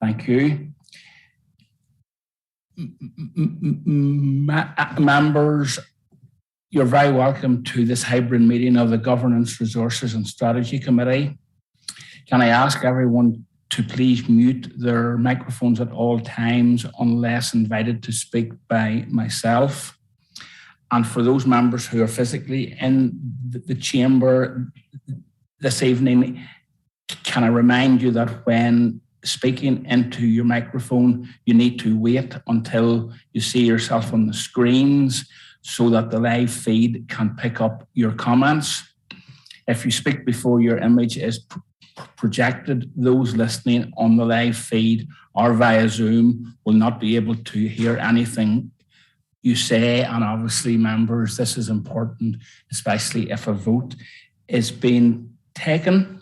Thank you. Members, you're very welcome to this hybrid meeting of the Governance, Resources and Strategy Committee. Can I ask everyone to please mute their microphones at all times unless invited to speak by myself? And for those members who are physically in the chamber this evening, can I remind you that when speaking into your microphone, you need to wait until you see yourself on the screens so that the live feed can pick up your comments. If you speak before your image is projected, those listening on the live feed or via Zoom will not be able to hear anything you say. And obviously, members, this is important, especially if a vote is being taken.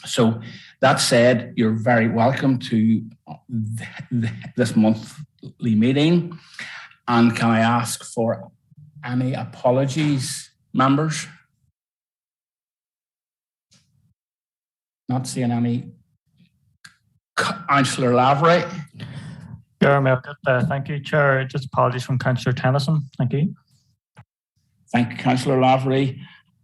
So that said, you're very welcome to this monthly meeting. And can I ask for any apologies, members? Not seeing any. Councillor Lavery. Thank you, Chair. Just apologies from Councillor Tennyson. Thank you. Thank you, Councillor Lavery.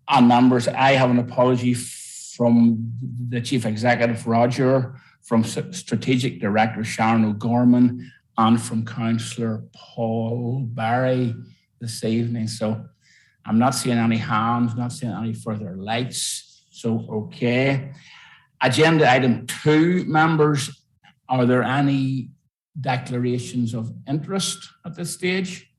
And members, I have an apology from the Chief Executive, Roger, from Strategic Director, Sharon O'Gorman, and from Councillor Paul Barry this evening. So I'm not seeing any hands, not seeing any further lights. So, okay. Agenda item 2, members, are there any declarations of interest at this stage?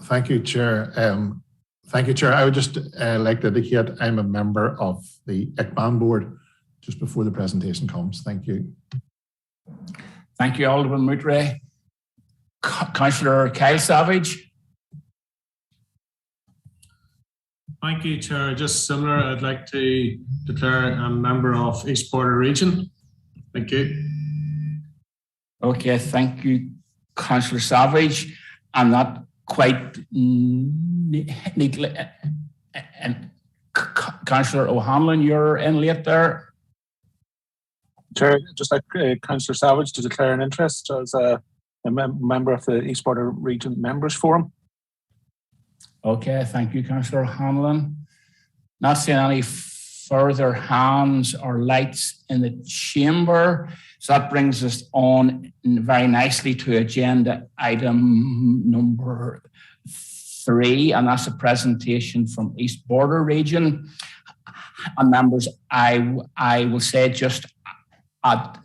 Thank you, Chair. I would just like to indicate I'm a member of the ICBAN board just before the presentation comes. Thank you. Thank you, Alderman Moutray. Councillor Kyle Savage. Thank you, Chair. Just similar, I'd like to declare a member of East Border Region. Thank you. Okay, thank you, Councillor Savage. I'm not quite neatly. And Councillor O'Hanlon, you're in late there. Chair, just like Councillor Savage to declare an interest as a member of the East Border Region Members Forum. Okay, thank you, Councillor O'Hanlon. Not seeing any further hands or lights in the chamber. So that brings us on very nicely to agenda item number 3, and that's a presentation from East Border Region. And members, I will say just at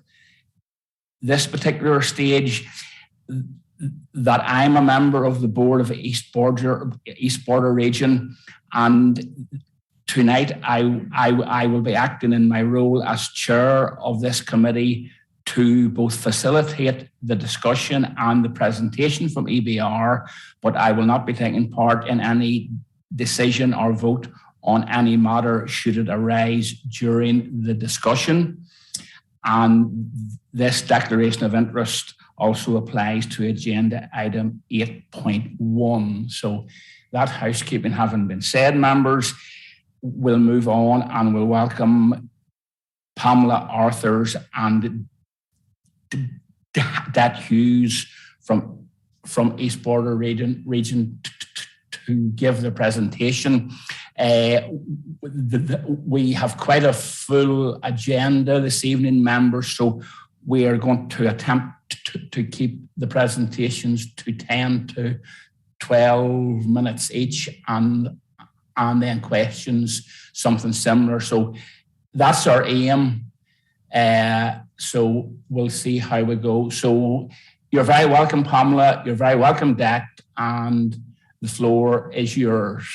this particular stage that I'm a member of the board of East Border Region, and tonight I will be acting in my role as chair of this committee to both facilitate the discussion and the presentation from EBR, but I will not be taking part in any decision or vote on any matter should it arise during the discussion. And this declaration of interest also applies to agenda item 8.1. So that housekeeping having been said, members, we'll move on and we'll welcome Pamela Arthurs and Dat Hughes from East Border Region to give the presentation. We have quite a full agenda this evening, members, so we are going to attempt to keep the presentations to 10 to 12 minutes each, and then questions, something similar. So that's our aim. So we'll see how we go. So you're very welcome, Pamela. You're very welcome, Dak, and the floor is yours.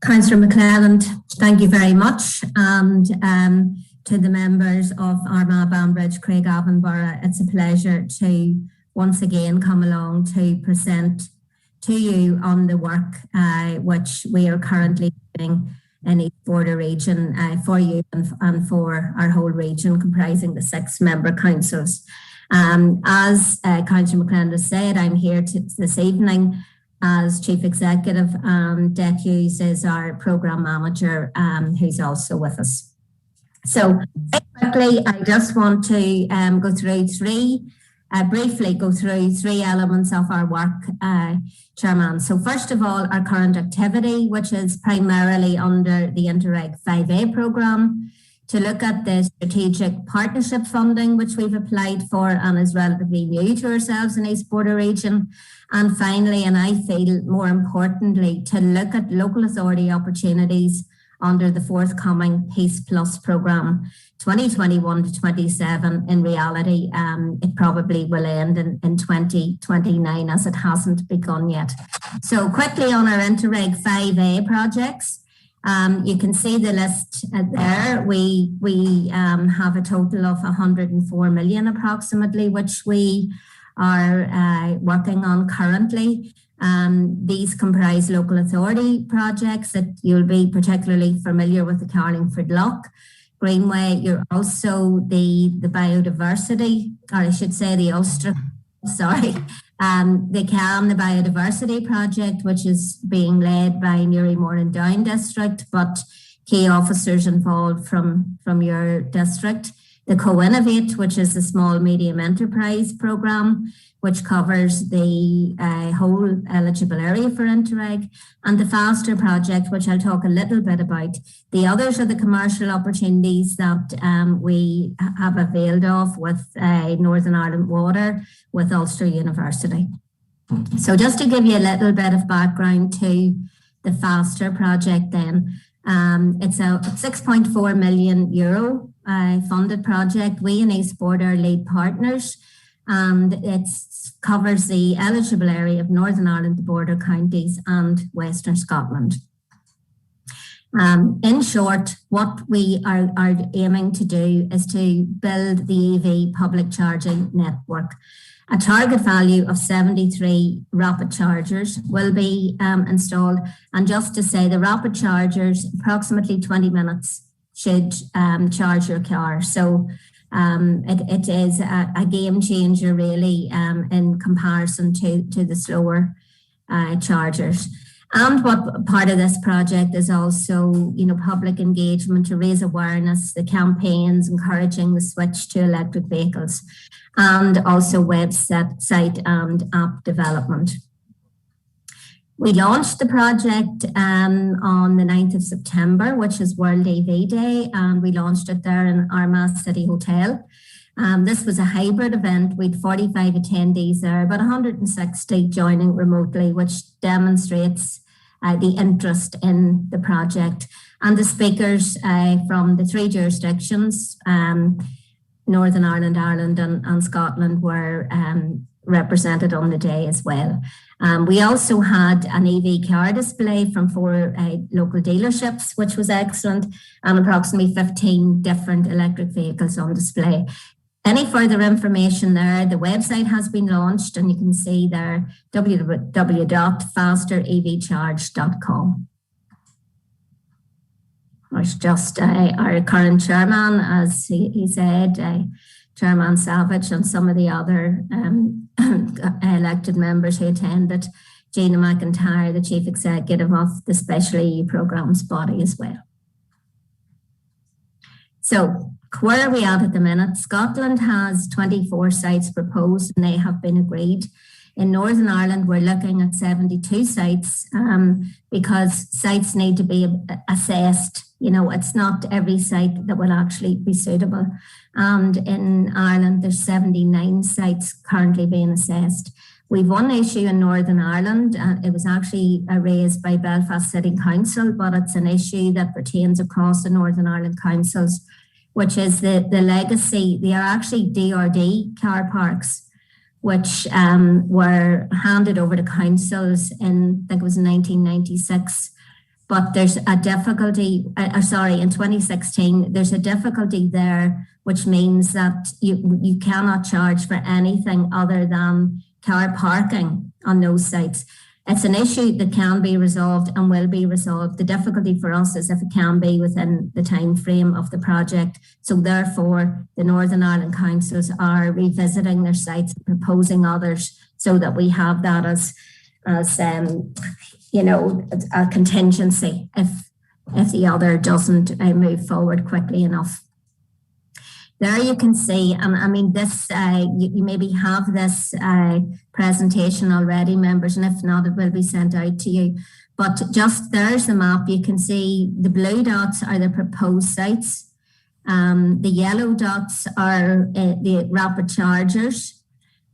Councillor McClelland, thank you very much. And to the members of Armagh, Banbridge, Craigavon Borough, it's a pleasure to once again come along to present to you on the work which we are currently doing in East Border Region for you and for our whole region comprising the 6 member councils. As Councillor McClendon said, I'm here this evening as Chief Executive, and Dec Hughes is our Programme Manager, who's also with us. So quickly, I just want to briefly go through three elements of our work, Chairman. So first of all, our current activity, which is primarily under the Interreg 5A programme, to look at the strategic partnership funding, which we've applied for and is relatively new to ourselves in East Border region. And finally, and I feel more importantly, to look at local authority opportunities under the forthcoming Peace Plus programme, 2021 to 27. In reality, it probably will end in 2029 as it hasn't begun yet. So quickly on our Interreg 5A projects, you can see the list there. We have a total of 104 million approximately, which we are working on currently. These comprise local authority projects that you'll be particularly familiar with, the Carlingford Loch Greenway. You're also the biodiversity, or I should say the Ulster, the biodiversity project, which is being led by Newry Moor and Down district, but key officers involved from your district. The Co-Innovate, which is the small medium enterprise programme, which covers the whole eligible area for Interreg, and the Faster project, which I'll talk a little bit about. The others are the commercial opportunities that we have availed of with Northern Ireland Water, with Ulster University. So just to give you a little bit of background to the Faster project then, it's a 6.4 million euro funded project. We in East Border are lead partners, and it covers the eligible area of Northern Ireland, the border counties and Western Scotland. In short, what we are aiming to do is to build the EV public charging network. A target value of 73 rapid chargers will be installed. And just to say, the rapid chargers, approximately 20 minutes should charge your car. So it is a game changer really in comparison to the slower chargers. And what part of this project is also, public engagement to raise awareness, the campaigns encouraging the switch to electric vehicles, and also website and app development. We launched the project on the 9th of September, which is World EV Day, and we launched it there in Armagh City Hotel. This was a hybrid event. We had 45 attendees there, about 160 joining remotely, which demonstrates the interest in the project. And the speakers from the three jurisdictions, Northern Ireland, Ireland and Scotland, were represented on the day as well. We also had an EV car display from 4 local dealerships, which was excellent, and approximately 15 different electric vehicles on display. Any further information there, the website has been launched, and you can see there www.fasterevcharge.com. There's just our current chairman, as he said, Chairman Savage, and some of the other elected members who attended, Gina McIntyre, the Chief Executive of the Special EU Programmes body as well. So where are we at the minute? Scotland has 24 sites proposed and they have been agreed. In Northern Ireland, we're looking at 72 sites because sites need to be assessed. It's not every site that will actually be suitable. And in Ireland, there's 79 sites currently being assessed. We've one issue in Northern Ireland. It was actually raised by Belfast City Council, but it's an issue that pertains across the Northern Ireland councils, which is the legacy. They are actually DRD car parks, which were handed over to councils in, I think it was 1996. But there's a difficulty, in 2016, there's a difficulty there, which means that you cannot charge for anything other than car parking on those sites. It's an issue that can be resolved and will be resolved. The difficulty for us is if it can be within the time frame of the project. So therefore, the Northern Ireland councils are revisiting their sites and proposing others so that we have that as you know, a contingency if the other doesn't move forward quickly enough. There you can see, I mean, this, you maybe have this presentation already, members, and if not, it will be sent out to you. But just there's the map. You can see the blue dots are the proposed sites. The yellow dots are the rapid chargers.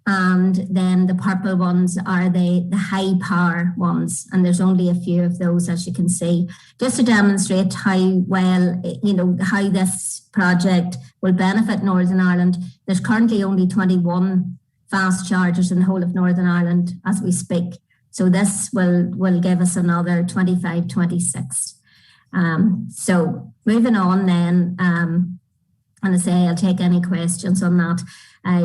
And then the purple ones are the high power ones. And there's only a few of those, as you can see, just to demonstrate how well, you know, how this project will benefit Northern Ireland. There's currently only 21 fast chargers in the whole of Northern Ireland as we speak. So this will give us another 25, 26. So moving on then, and I say I'll take any questions on that.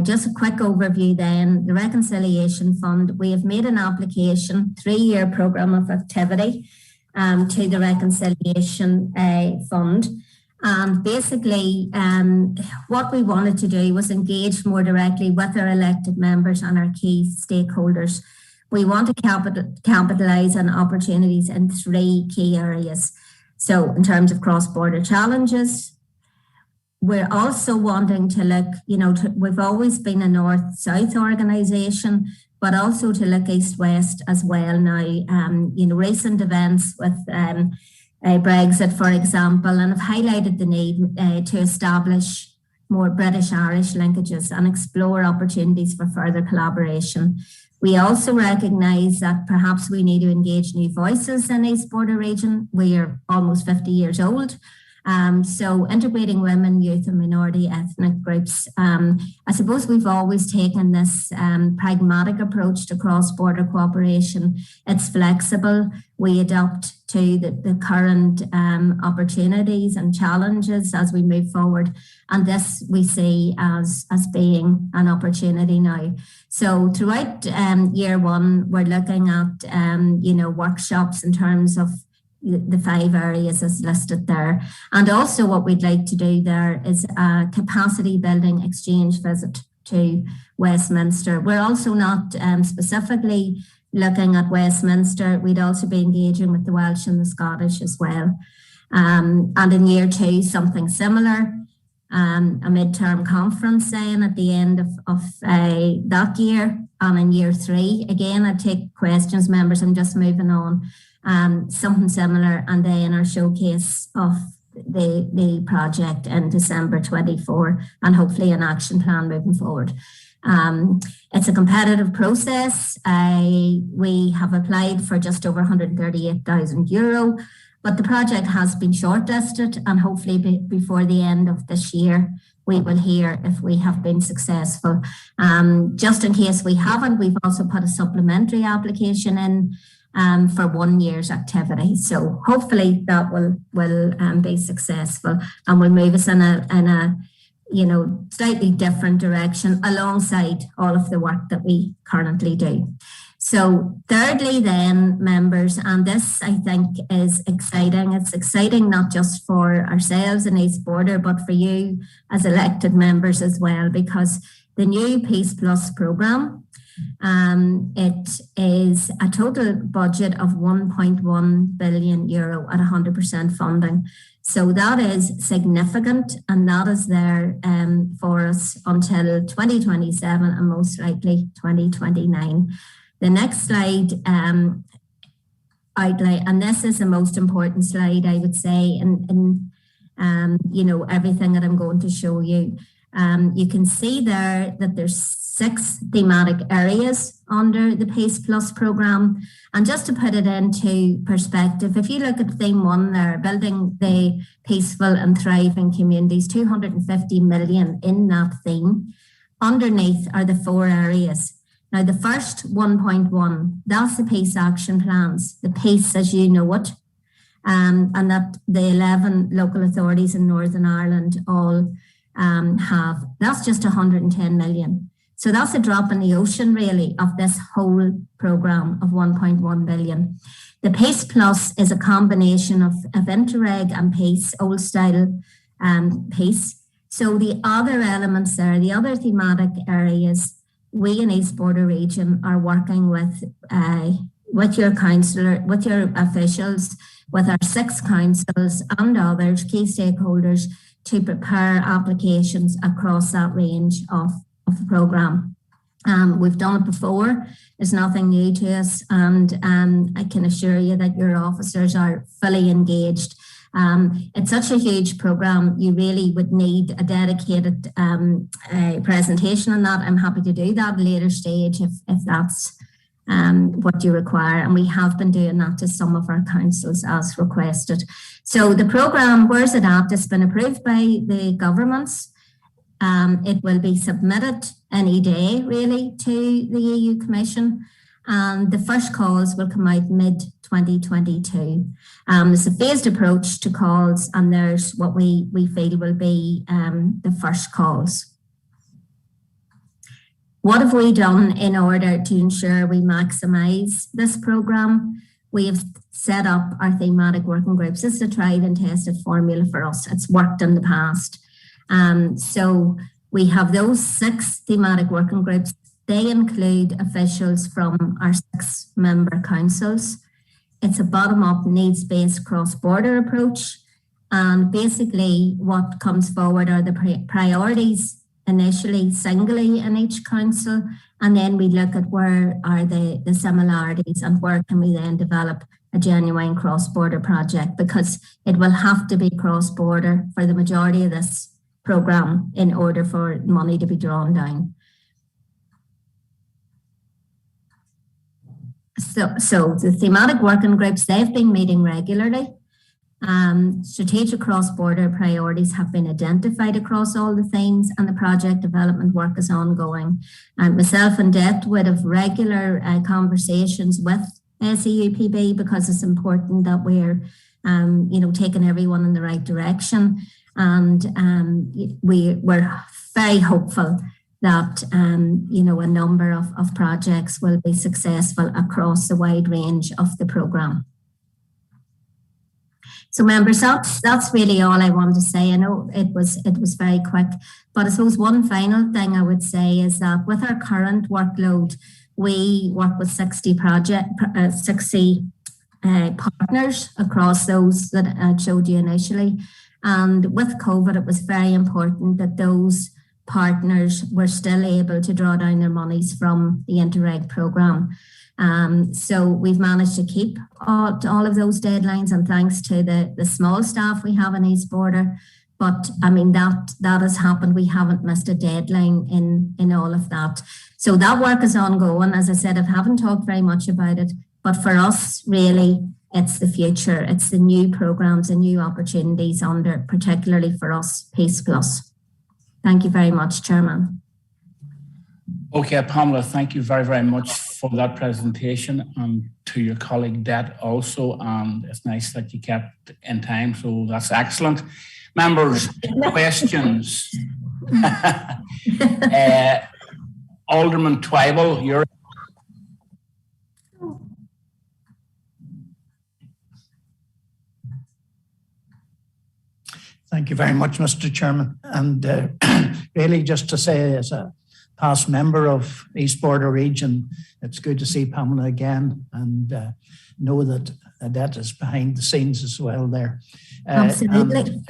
Just a quick overview then, the Reconciliation Fund, we have made an application, 3-year programme of activity to the Reconciliation Fund. And basically what we wanted to do was engage more directly with our elected members and our key stakeholders. We want to capitalise on opportunities in 3 key areas. So in terms of cross-border challenges, we're also wanting to look, you know, we've always been a north-south organisation, but also to look east-west as well now. You know, recent events with Brexit, for example, and have highlighted the need to establish more British-Irish linkages and explore opportunities for further collaboration. We also recognise that perhaps we need to engage new voices in East Border region. We are almost 50 years old. So integrating women, youth and minority ethnic groups. I suppose we've always taken this pragmatic approach to cross-border cooperation. It's flexible. We adapt to the current opportunities and challenges as we move forward. And this we see as being an opportunity now. So throughout year 1, we're looking at, you know, workshops in terms of the 5 areas as listed there. And also what we'd like to do there is a capacity building exchange visit to Westminster. We're also not specifically looking at Westminster. We'd also be engaging with the Welsh and the Scottish as well. And in year 2, something similar, a midterm conference saying at the end of that year. And in year 3, again, I take questions, members, I'm just moving on. Something similar, and then our showcase of the project in December 24, and hopefully an action plan moving forward. It's a competitive process. We have applied for just over €138,000, but the project has been shortlisted, and hopefully before the end of this year, we will hear if we have been successful. Just in case we haven't, we've also put a supplementary application in for 1 year's activity. So hopefully that will be successful and will move us in a you know, slightly different direction alongside all of the work that we currently do. So thirdly then, members, and this I think is exciting. It's exciting not just for ourselves in East Border, but for you as elected members as well, because the new Peace Plus programme, it is a total budget of €1.1 billion at 100% funding. So that is significant, and that is there for us until 2027 and most likely 2029. The next slide outline, and this is the most important slide, I would say, in you know, everything that I'm going to show you. You can see there that there's 6 thematic areas under the Peace Plus programme. And just to put it into perspective, if you look at theme 1 there, building the peaceful and thriving communities, 250 million in that theme. Underneath are the 4 areas. Now the first 1.1, that's the peace action plans, the peace as you know it, and that the 11 local authorities in Northern Ireland all have. That's just 110 million. So that's a drop in the ocean, really, of this whole programme of 1.1 billion. The PACE Plus is a combination of Interreg and PACE, old style PACE. So the other elements there, the other thematic areas, we in East Border Region are working with your councillor, with your officials, with our 6 councils and others, key stakeholders, to prepare applications across that range of the programme. We've done it before. It's nothing new to us, and I can assure you that your officers are fully engaged. It's such a huge programme, you really would need a dedicated presentation on that. I'm happy to do that at a later stage if that's what you require, and we have been doing that to some of our councils as requested. So the programme, where's it at? It's been approved by the governments. It will be submitted any day, really, to the EU Commission, and the first calls will come out mid-2022. There's a phased approach to calls, and there's what we feel will be the first calls. What have we done in order to ensure we maximise this programme? We have set up our thematic working groups. This is a tried and tested formula for us. It's worked in the past. So we have those 6 thematic working groups. They include officials from our 6 member councils. It's a bottom-up, needs-based cross-border approach. And basically what comes forward are the priorities initially singly in each council, and then we look at where are the similarities and where can we then develop a genuine cross-border project, because it will have to be cross-border for the majority of this programme in order for money to be drawn down. So the thematic working groups, they've been meeting regularly. Strategic cross-border priorities have been identified across all the themes, and the project development work is ongoing. Myself and Det would have regular conversations with SEUPB, because it's important that we're taking everyone in the right direction. And we're very hopeful that a number of projects will be successful across the wide range of the programme. So members, that's really all I wanted to say. I know it was very quick, but I suppose one final thing I would say is that with our current workload, we work with 60 partners across those that I showed you initially. And with COVID, it was very important that those partners were still able to draw down their monies from the Interreg programme. So we've managed to keep all of those deadlines, and thanks to the small staff we have in East Border. But I mean, that has happened. We haven't missed a deadline in all of that. So that work is ongoing. As I said, I haven't talked very much about it, but for us, really, it's the future. It's the new programmes and new opportunities under, particularly for us, PACE Plus. Thank you very much, Chairman. Okay, Pamela, thank you very, very much for that presentation, and to your colleague Det also. And it's nice that you kept in time, so that's excellent. Members, questions? Alderman Twyble, you're. Thank you very much, Mr. Chairman. And really just to say, as a past member of East Border Region, it's good to see Pamela again, and know that Det is behind the scenes as well there. Absolutely.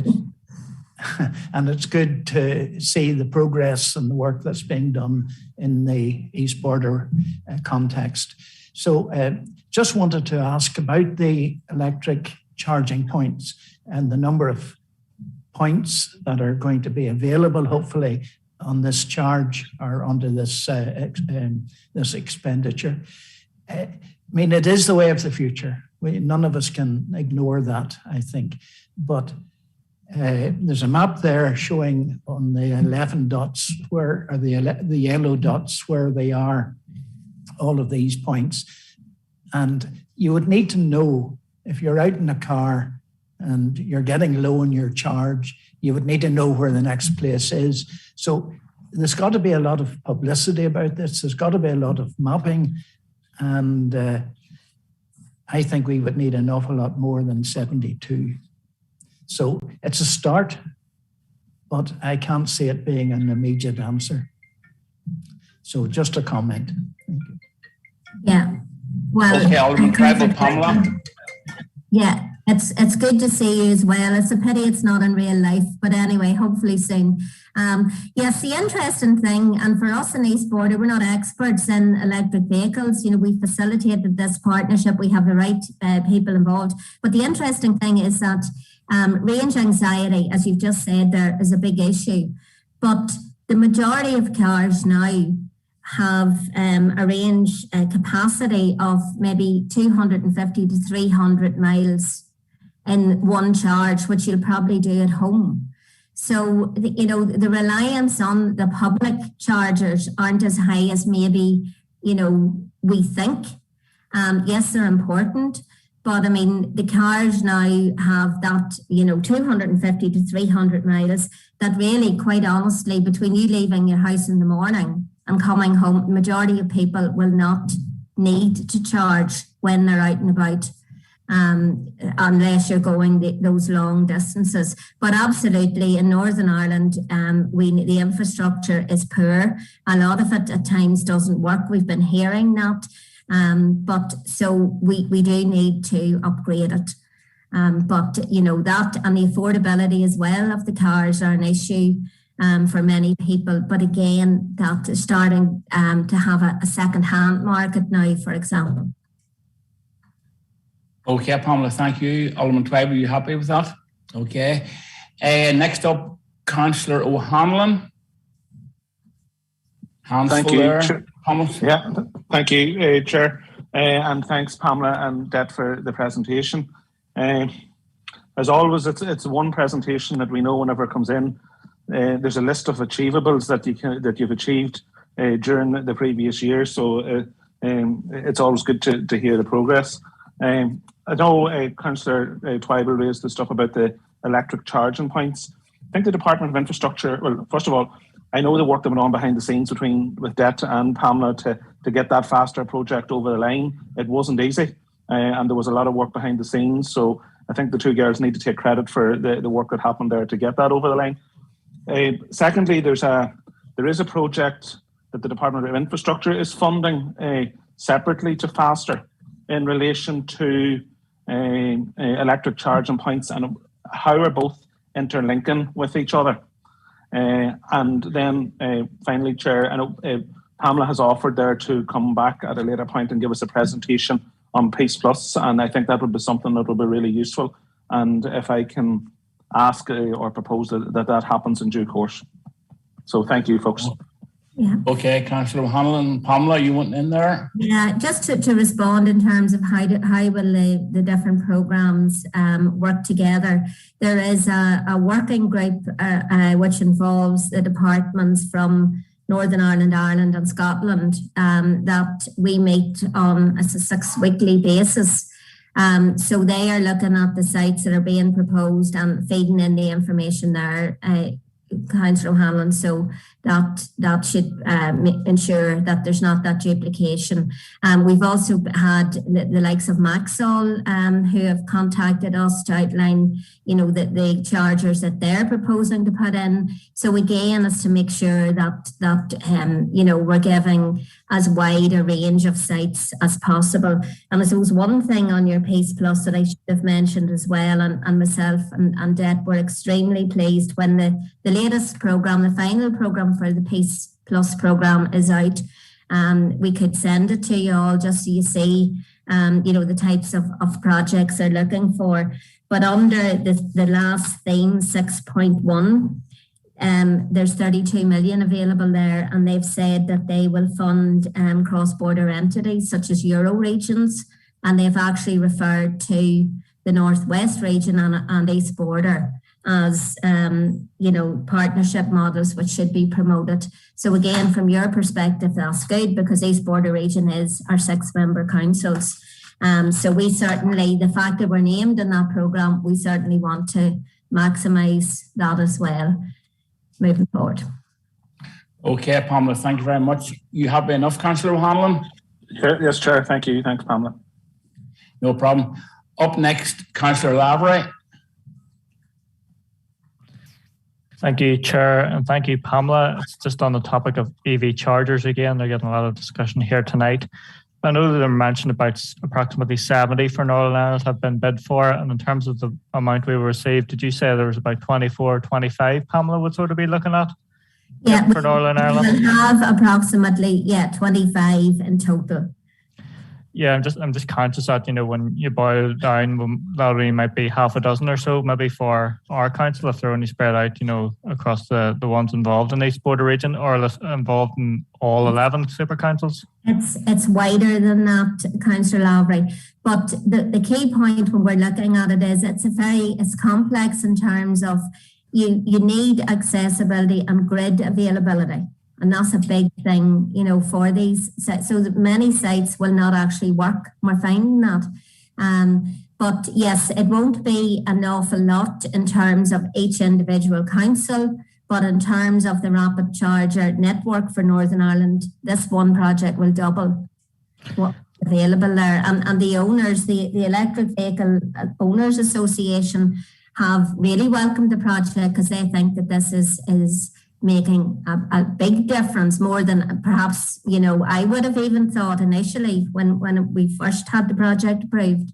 And it's good to see the progress and the work that's being done in the East Border context. So just wanted to ask about the electric charging points and the number of points that are going to be available, hopefully, on this charge or under this this expenditure. I mean, it is the way of the future. None of us can ignore that, I think. But there's a map there showing on the 11 dots where, or the yellow dots where they are, all of these points. And you would need to know, if you're out in a car and you're getting low on your charge, you would need to know where the next place is. So there's got to be a lot of publicity about this. There's got to be a lot of mapping. And I think we would need an awful lot more than 72. So it's a start, but I can't see it being an immediate answer. So just a comment. Thank you. Yeah. Well, okay, Alderman Craigavon, Pamela. Yeah, it's good to see you as well. It's a pity it's not in real life, but anyway, hopefully soon. Yes, the interesting thing, and for us in East Border, we're not experts in electric vehicles. You know, we facilitated this partnership. We have the right people involved. But the interesting thing is that range anxiety, as you've just said, there is a big issue. But the majority of cars now have a range capacity of maybe 250 to 300 miles in one charge, which you'll probably do at home. So, you know, the reliance on the public chargers aren't as high as maybe, you know, we think. Yes, they're important, but I mean, the cars now have that, you know, 250 to 300 miles that really, quite honestly, between you leaving your house in the morning and coming home, the majority of people will not need to charge when they're out and about, unless you're going those long distances. But absolutely, in Northern Ireland, the infrastructure is poor. A lot of it at times doesn't work. We've been hearing that. But so we do need to upgrade it. But, you know, that and the affordability as well of the cars are an issue for many people. But again, that is starting to have a second-hand market now, for example. Okay, Pamela, thank you. Alderman Twybe, are you happy with that? Okay. Next up, Councillor O'Hanlon. Thank you, Chair. Yeah, thank you, Chair. And thanks, Pamela and Det, for the presentation. As always, it's one presentation that we know whenever it comes in. There's a list of achievables that you've achieved during the previous year. So it's always good to hear the progress. I know Councillor Twybe raised the stuff about the electric charging points. I think the Department of Infrastructure, well, first of all, I know the work that went on behind the scenes with Det and Pamela to get that faster project over the line. It wasn't easy, and there was a lot of work behind the scenes. So I think the two girls need to take credit for the work that happened there to get that over the line. Secondly, there is a project that the Department of Infrastructure is funding separately to Faster in relation to electric charging points and how are both interlinking with each other. And then finally, Chair, I know Pamela has offered there to come back at a later point and give us a presentation on Peace Plus, and I think that would be something that would be really useful. And if I can ask or propose that happens in due course. So thank you, folks. Yeah. Okay, Councillor O'Hanlon. Pamela, you want in there? Yeah, just to respond in terms of how will the different programmes work together. There is a working group which involves the departments from Northern Ireland, Ireland and Scotland that we meet on a 6-weekly basis. So they are looking at the sites that are being proposed and feeding in the information there, Councillor O'Hanlon, so that should ensure that there's not that duplication. We've also had the likes of Maxol who have contacted us to outline, you know, the chargers that they're proposing to put in. So again, is to make sure that you know, we're giving as wide a range of sites as possible. And I suppose one thing on your Peace Plus that I should have mentioned as well, and myself and Det were extremely pleased when the latest programme, the final programme for the Peace Plus programme is out. We could send it to you all just so you see, you know, the types of projects they're looking for. But under the last theme, 6.1, there's 32 million available there, and they've said that they will fund cross-border entities such as Euro regions, and they've actually referred to the Northwest region and East Border as you know, partnership models which should be promoted. So again, from your perspective, that's good because East Border region is our 6-member councils. So we certainly, the fact that we're named in that programme, we certainly want to maximise that as well moving forward. Okay, Pamela, thank you very much. You happy enough, Councillor O'Hanlon? Yes, Chair. Thank you. Thanks, Pamela. No problem. Up next, Councillor Lavery. Thank you, Chair, and thank you, Pamela. It's just on the topic of EV chargers again. They're getting a lot of discussion here tonight. I know that they mentioned about approximately 70 for Northern Ireland have been bid for, and in terms of the amount we received, did you say there was about 24, 25, Pamela, would sort of be looking at? Yeah, for Northern Ireland? We have approximately 25 in total. Yeah, I'm just conscious that, you know, when you boil down, that only might be half a dozen or so, maybe for our council, if they're only spread out, you know, across the ones involved in the East Border region, or involved in all 11 super councils. It's wider than that, Councillor Lavery. But the key point when we're looking at it is it's complex in terms of you need accessibility and grid availability. And that's a big thing, you know, for these sites. So that many sites will not actually work. We're finding that. But yes, it won't be an awful lot in terms of each individual council, but in terms of the rapid charger network for Northern Ireland, this one project will double what's available there. And the owners, the Electric Vehicle Owners Association have really welcomed the project because they think that this is making a big difference, more than perhaps, you know, I would have even thought initially when we first had the project approved.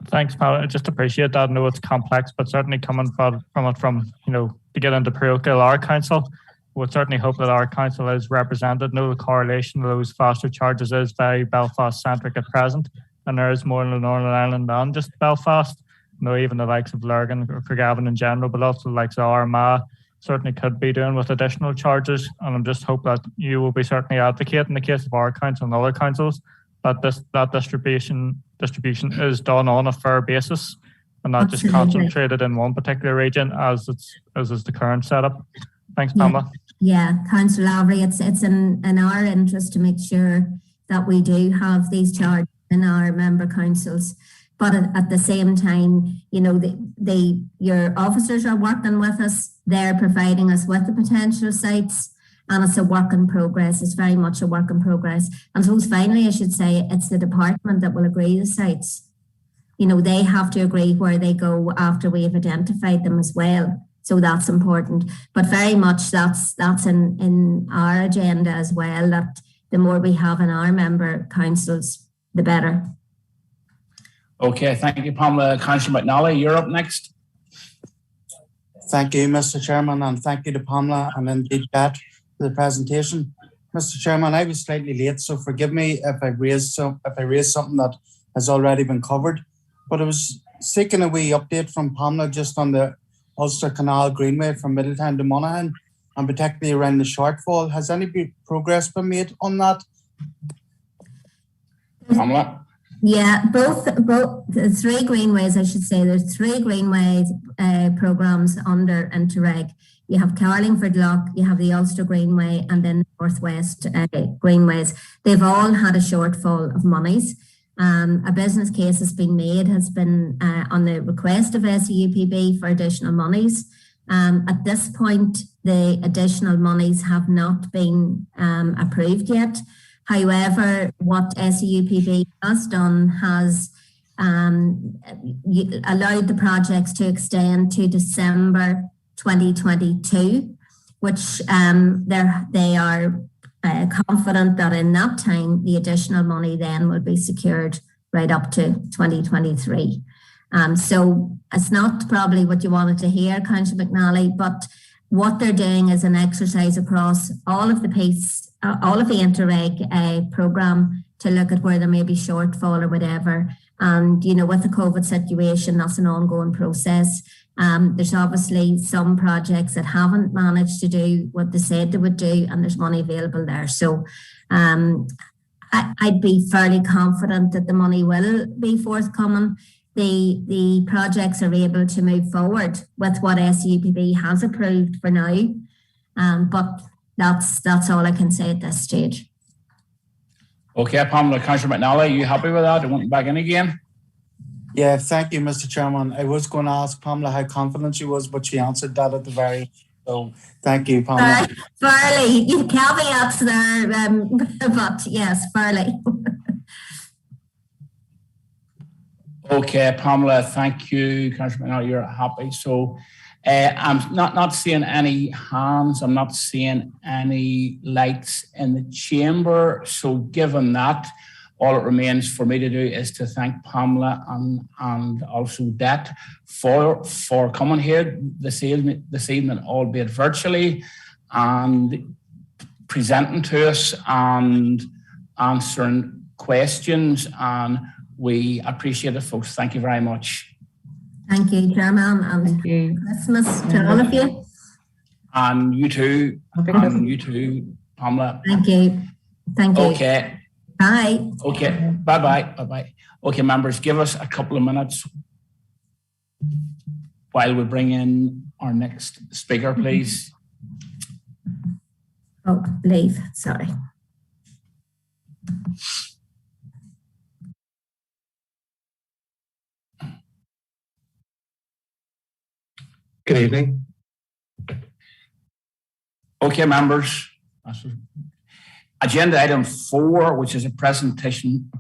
Thanks, Pal. I just appreciate that. I know it's complex, but certainly coming from you know, to get into parochial, our council, would certainly hope that our council is represented. Know the correlation of those faster charges is very Belfast-centric at present, and there is more in Northern Ireland than just Belfast. You know, even the likes of Lurgan or Craigavon in general, but also the likes of Armagh certainly could be doing with additional charges, and I'm just hope that you will be certainly advocating in the case of our council and other councils that distribution is done on a fair basis and not Absolutely. just concentrated in one particular region as is the current setup. Thanks, Pamela. Yeah, Councillor Lavery, it's in our interest to make sure that we do have these charges in our member councils. But at the same time, you know, your officers are working with us. They're providing us with the potential sites, and it's a work in progress. It's very much a work in progress. And so finally, I should say, it's the department that will agree the sites. You know, they have to agree where they go after we've identified them as well. So that's important. But very much that's in our agenda as well, that the more we have in our member councils, the better. Okay, thank you, Pamela. Councillor McNally, you're up next. Thank you, Mr. Chairman, and thank you to Pamela and indeed Pat for the presentation. Mr. Chairman, I was slightly late, so forgive me if I raised something that has already been covered. But I was seeking a wee update from Pamela just on the Ulster Canal Greenway from Middletown to Monaghan, and particularly around the shortfall. Has any progress been made on that? Pamela? Yeah, both the three greenways, I should say, there's three greenways programs under Interreg. You have Carlingford Lock, you have the Ulster Greenway, and then Northwest Greenways. They've all had a shortfall of monies. A business case has been on the request of SEUPB for additional monies. At this point, the additional monies have not been approved yet. However, what SEUPB has done has allowed the projects to extend to December 2022, which they are confident that in that time, the additional money then will be secured right up to 2023. So it's not probably what you wanted to hear, Councillor McNally, but what they're doing is an exercise across all of the Interreg programme to look at where there may be shortfall or whatever. And, you know, with the COVID situation, that's an ongoing process. There's obviously some projects that haven't managed to do what they said they would do, and there's money available there. So I'd be fairly confident that the money will be forthcoming. The projects are able to move forward with what SEUPB has approved for now. But that's all I can say at this stage. Okay, Pamela. Councillor McNally, are you happy with that? I want you back in again. Yeah, thank you, Mr. Chairman. I was going to ask Pamela how confident she was, but she answered that at the very So Thank you, Pamela. Fairly, you caveats there, but yes, fairly. Okay, Pamela, thank you. Councillor, you're happy. So I'm not seeing any hands. I'm not seeing any lights in the chamber. So given that, all it remains for me to do is to thank Pamela and also Det for coming here this evening, albeit virtually, and presenting to us and answering questions. And we appreciate it, folks. Thank you very much. Thank you, Chairman, and Christmas to all of you. And you too. And you too, Pamela. Thank you. Thank you. Okay. Bye. Okay. Bye-bye. Bye-bye. Okay, members, give us a couple of minutes while we bring in our next speaker, please. Oh, leave. Sorry. Good evening. Okay, members. Agenda item 4, which is a presentation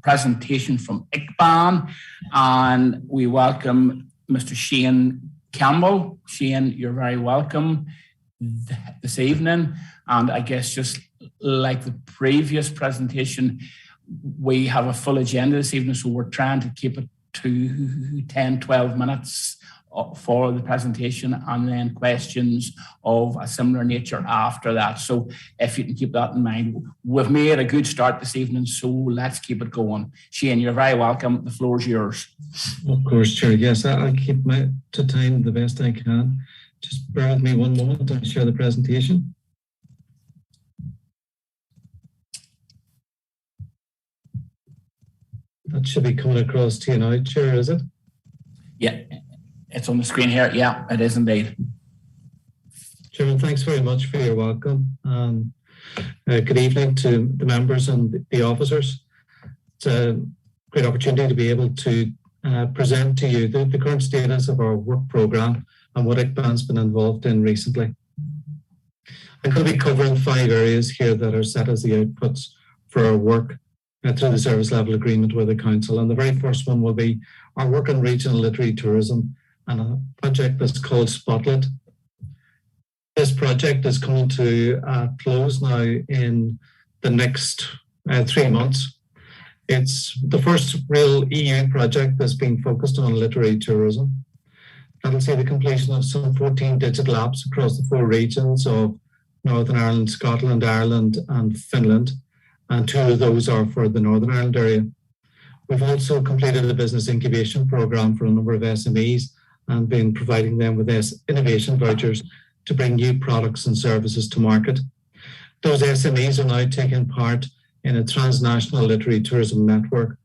from ICBAN, and we welcome Mr. Shane Campbell. Shane, you're very welcome this evening. And I guess just like the previous presentation, we have a full agenda this evening, so we're trying to keep it to 10, 12 minutes for the presentation, and then questions of a similar nature after that. So if you can keep that in mind. We've made a good start this evening, so let's keep it going. Shane, you're very welcome. The floor is yours. Of course, Chair. Yes, I'll keep my to time the best I can. Just bear with me one moment. I'll share the presentation. That should be coming across to you now, Chair, is it? Yeah. It's on the screen here. Yeah, it is indeed. Chairman, thanks very much for your welcome. Good evening to the members and the officers. It's a great opportunity to be able to present to you the current status of our work programme and what ICBAN's been involved in recently. I'm going to be covering 5 areas here that are set as the outputs for our work through the service level agreement with the Council. And the very first one will be our work on regional literary tourism and a project that's called Spotlight. This project is coming to a close now in the next 3 months. It's the first real EU project that's been focused on literary tourism. That'll see the completion of some 14 digital apps across the 4 regions of Northern Ireland, Scotland, Ireland, and Finland. And 2 of those are for the Northern Ireland area. We've also completed a business incubation program for a number of SMEs and been providing them with innovation vouchers to bring new products and services to market. Those SMEs are now taking part in a transnational literary tourism network,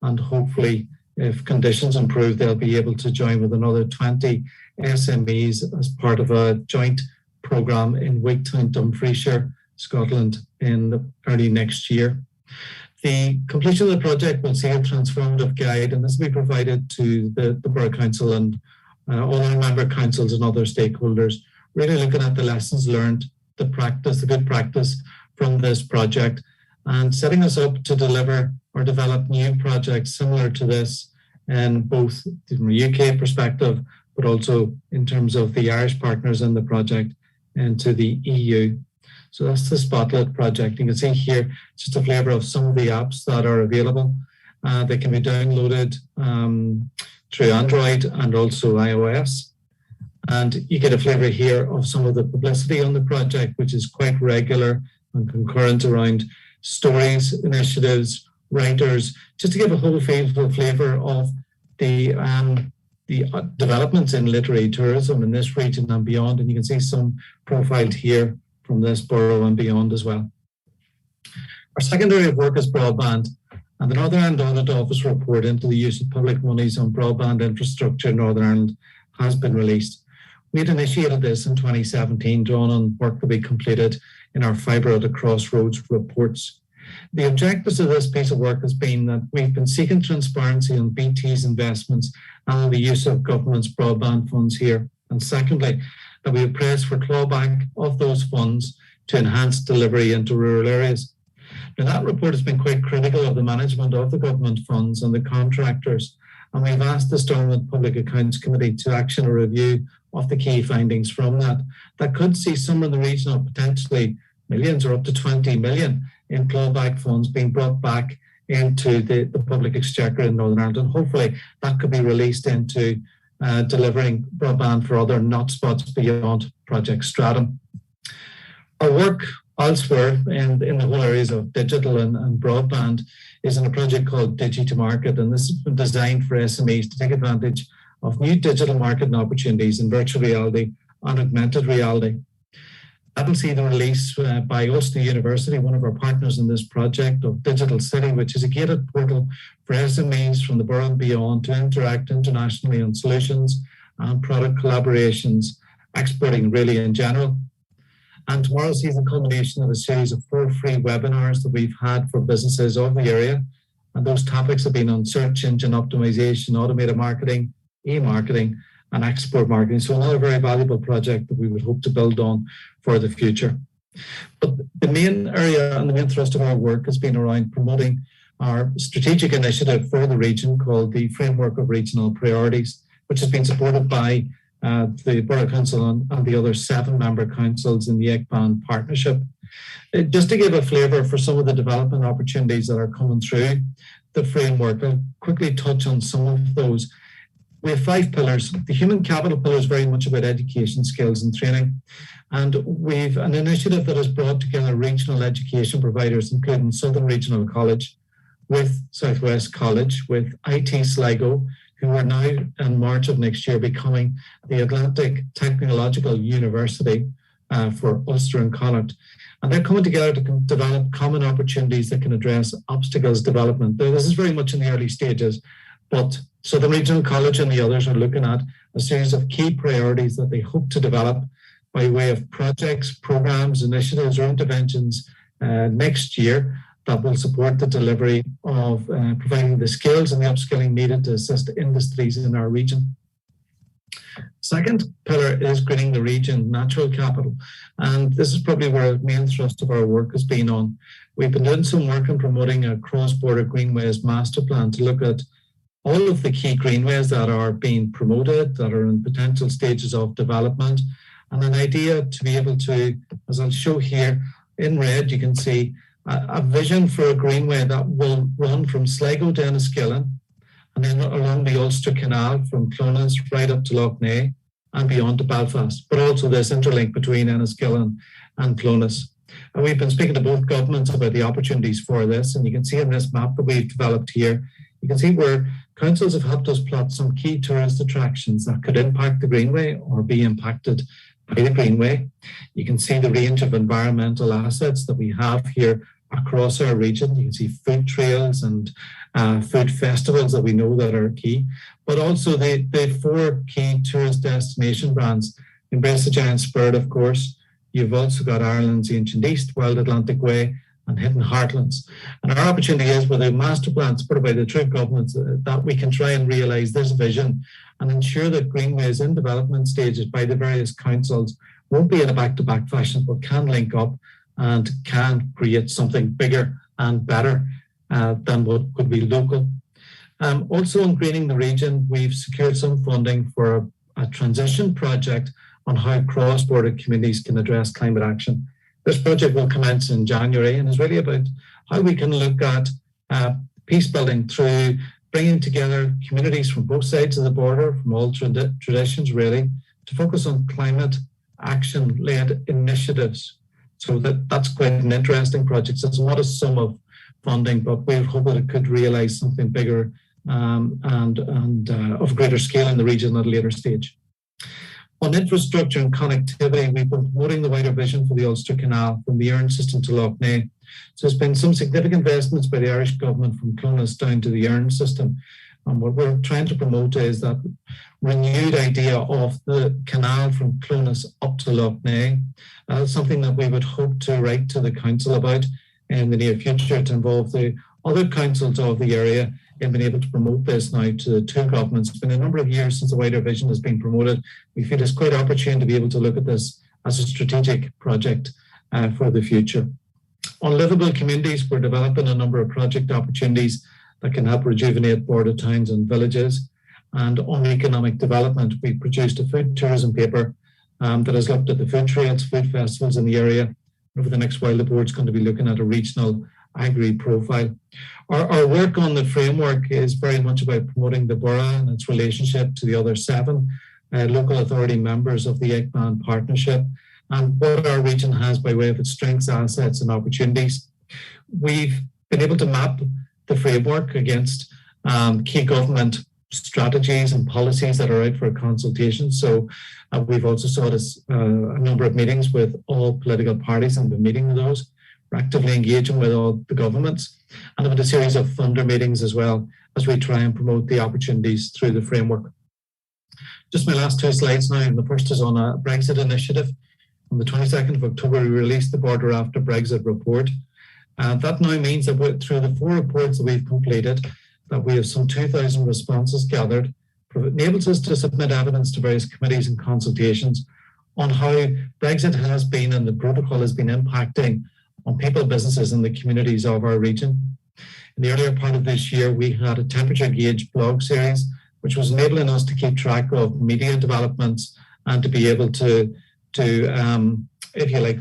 and hopefully, if conditions improve, they'll be able to join with another 20 SMEs as part of a joint program in Wigtown, Dumfriesshire, Scotland in early next year. The completion of the project will see a transformative guide, and this will be provided to the Borough Council and all our member councils and other stakeholders, really looking at the lessons learned, the good practice from this project, and setting us up to deliver or develop new projects similar to this in both the UK perspective, but also in terms of the Irish partners in the project and to the EU. So that's the Spotlight project. You can see here just a flavour of some of the apps that are available. They can be downloaded through Android and also iOS. And you get a flavour here of some of the publicity on the project, which is quite regular and concurrent around stories, initiatives, writers, just to give a whole flavour of the developments in literary tourism in this region and beyond. And you can see some profiled here from this borough and beyond as well. Our second area of work is broadband, and the Northern Ireland Audit Office report into the use of public monies on broadband infrastructure in Northern Ireland has been released. We had initiated this in 2017, drawn on work that we completed in our Fibre at a Crossroads reports. The objectives of this piece of work has been that we've been seeking transparency on BT's investments and the use of government's broadband funds here. And secondly, that we have pressed for clawback of those funds to enhance delivery into rural areas. Now, that report has been quite critical of the management of the government funds and the contractors, and we've asked the Stormont Public Accounts Committee to action a review of the key findings from that. That could see somewhere in the region of potentially millions or up to 20 million in clawback funds being brought back into the public exchequer in Northern Ireland. And hopefully that could be released into delivering broadband for other not spots beyond Project Stratum. Our work elsewhere in the whole areas of digital and broadband is in a project called Digi2Market, and this has been designed for SMEs to take advantage of new digital marketing opportunities in virtual reality and augmented reality. That will see the release by Ulster University, one of our partners in this project, of Digital City, which is a gated portal for SMEs from the Borough and beyond to interact internationally on solutions and product collaborations, exporting really in general. And tomorrow sees the culmination of a series of 4 free webinars that we've had for businesses of the area. And those topics have been on search engine optimization, automated marketing, e-marketing, and export marketing. So another very valuable project that we would hope to build on for the future. But the main area and the main thrust of our work has been around promoting our strategic initiative for the region called the Framework of Regional Priorities, which has been supported by the Borough Council and the other 7 member councils in the ECBAN partnership. Just to give a flavour for some of the development opportunities that are coming through the framework, I'll quickly touch on some of those. We have 5 pillars. The human capital pillar is very much about education, skills and training. And we've an initiative that has brought together regional education providers, including Southern Regional College, with Southwest College, with IT Sligo, who are now in March of next year becoming the Atlantic Technological University for Ulster and Connacht. And they're coming together to develop common opportunities that can address obstacles development. Now, this is very much in the early stages, but Southern Regional College and the others are looking at a series of key priorities that they hope to develop by way of projects, programs, initiatives, or interventions next year that will support the delivery of providing the skills and the upskilling needed to assist industries in our region. Second pillar is greening the region, natural capital. And this is probably where the main thrust of our work has been on. We've been doing some work in promoting a cross-border greenways master plan to look at all of the key greenways that are being promoted, that are in potential stages of development, and an idea to be able to, as I'll show here in red, you can see a vision for a greenway that will run from Sligo to Enniskillen and then along the Ulster Canal from Clones right up to Lough Neagh and beyond to Belfast, but also this interlink between Enniskillen and Clones. And we've been speaking to both governments about the opportunities for this, and you can see in this map that we've developed here, you can see where councils have helped us plot some key tourist attractions that could impact the greenway or be impacted by the greenway. You can see the range of environmental assets that we have here across our region. You can see food trails and food festivals that we know that are key, but also the 4 key tourist destination brands. Embrace the Giant Spirit, of course. You've also got Ireland's Ancient East, Wild Atlantic Way, and Hidden Heartlands. And our opportunity is with a master plan supported by the 2 governments that we can try and realise this vision and ensure that greenways in development stages by the various councils won't be in a back-to-back fashion, but can link up and can create something bigger and better than what could be local. Also in greening the region, we've secured some funding for a transition project on how cross-border communities can address climate action. This project will commence in January and is really about how we can look at peace building through bringing together communities from both sides of the border, from all traditions really, to focus on climate action-led initiatives. So that's quite an interesting project. So it's not a sum of funding, but we hope that it could realise something bigger and of greater scale in the region at a later stage. On infrastructure and connectivity, we've been promoting the wider vision for the Ulster Canal from the Erne system to Lough Neagh. So there's been some significant investments by the Irish government from Clones down to the Erne system. And what we're trying to promote is that renewed idea of the canal from Clones up to Lough Neagh, something that we would hope to write to the council about in the near future to involve the other councils of the area in being able to promote this now to the two governments. It's been a number of years since the wider vision has been promoted. We feel it's quite an opportunity to be able to look at this as a strategic project for the future. On livable communities, we're developing a number of project opportunities that can help rejuvenate border towns and villages. And on economic development, we produced a food tourism paper that has looked at the food trails, food festivals in the area. Over the next while, the board's going to be looking at a regional agri profile. Our work on the framework is very much about promoting the borough and its relationship to the other 7 local authority members of the ECBAN partnership, and what our region has by way of its strengths, assets and opportunities. We've been able to map the framework against key government strategies and policies that are out for consultation. So we've also sought a number of meetings with all political parties and been meeting with those. We're actively engaging with all the governments and with a series of funder meetings as well as we try and promote the opportunities through the framework. Just my last 2 slides now. The first is on a Brexit initiative. On the 22nd of October, we released the Border After Brexit report. That now means that through the 4 reports that we've completed, that we have some 2,000 responses gathered, enables us to submit evidence to various committees and consultations on how Brexit has been and the protocol has been impacting on people, businesses and the communities of our region. In the earlier part of this year, we had a temperature gauge blog series, which was enabling us to keep track of media developments and to be able to if you like,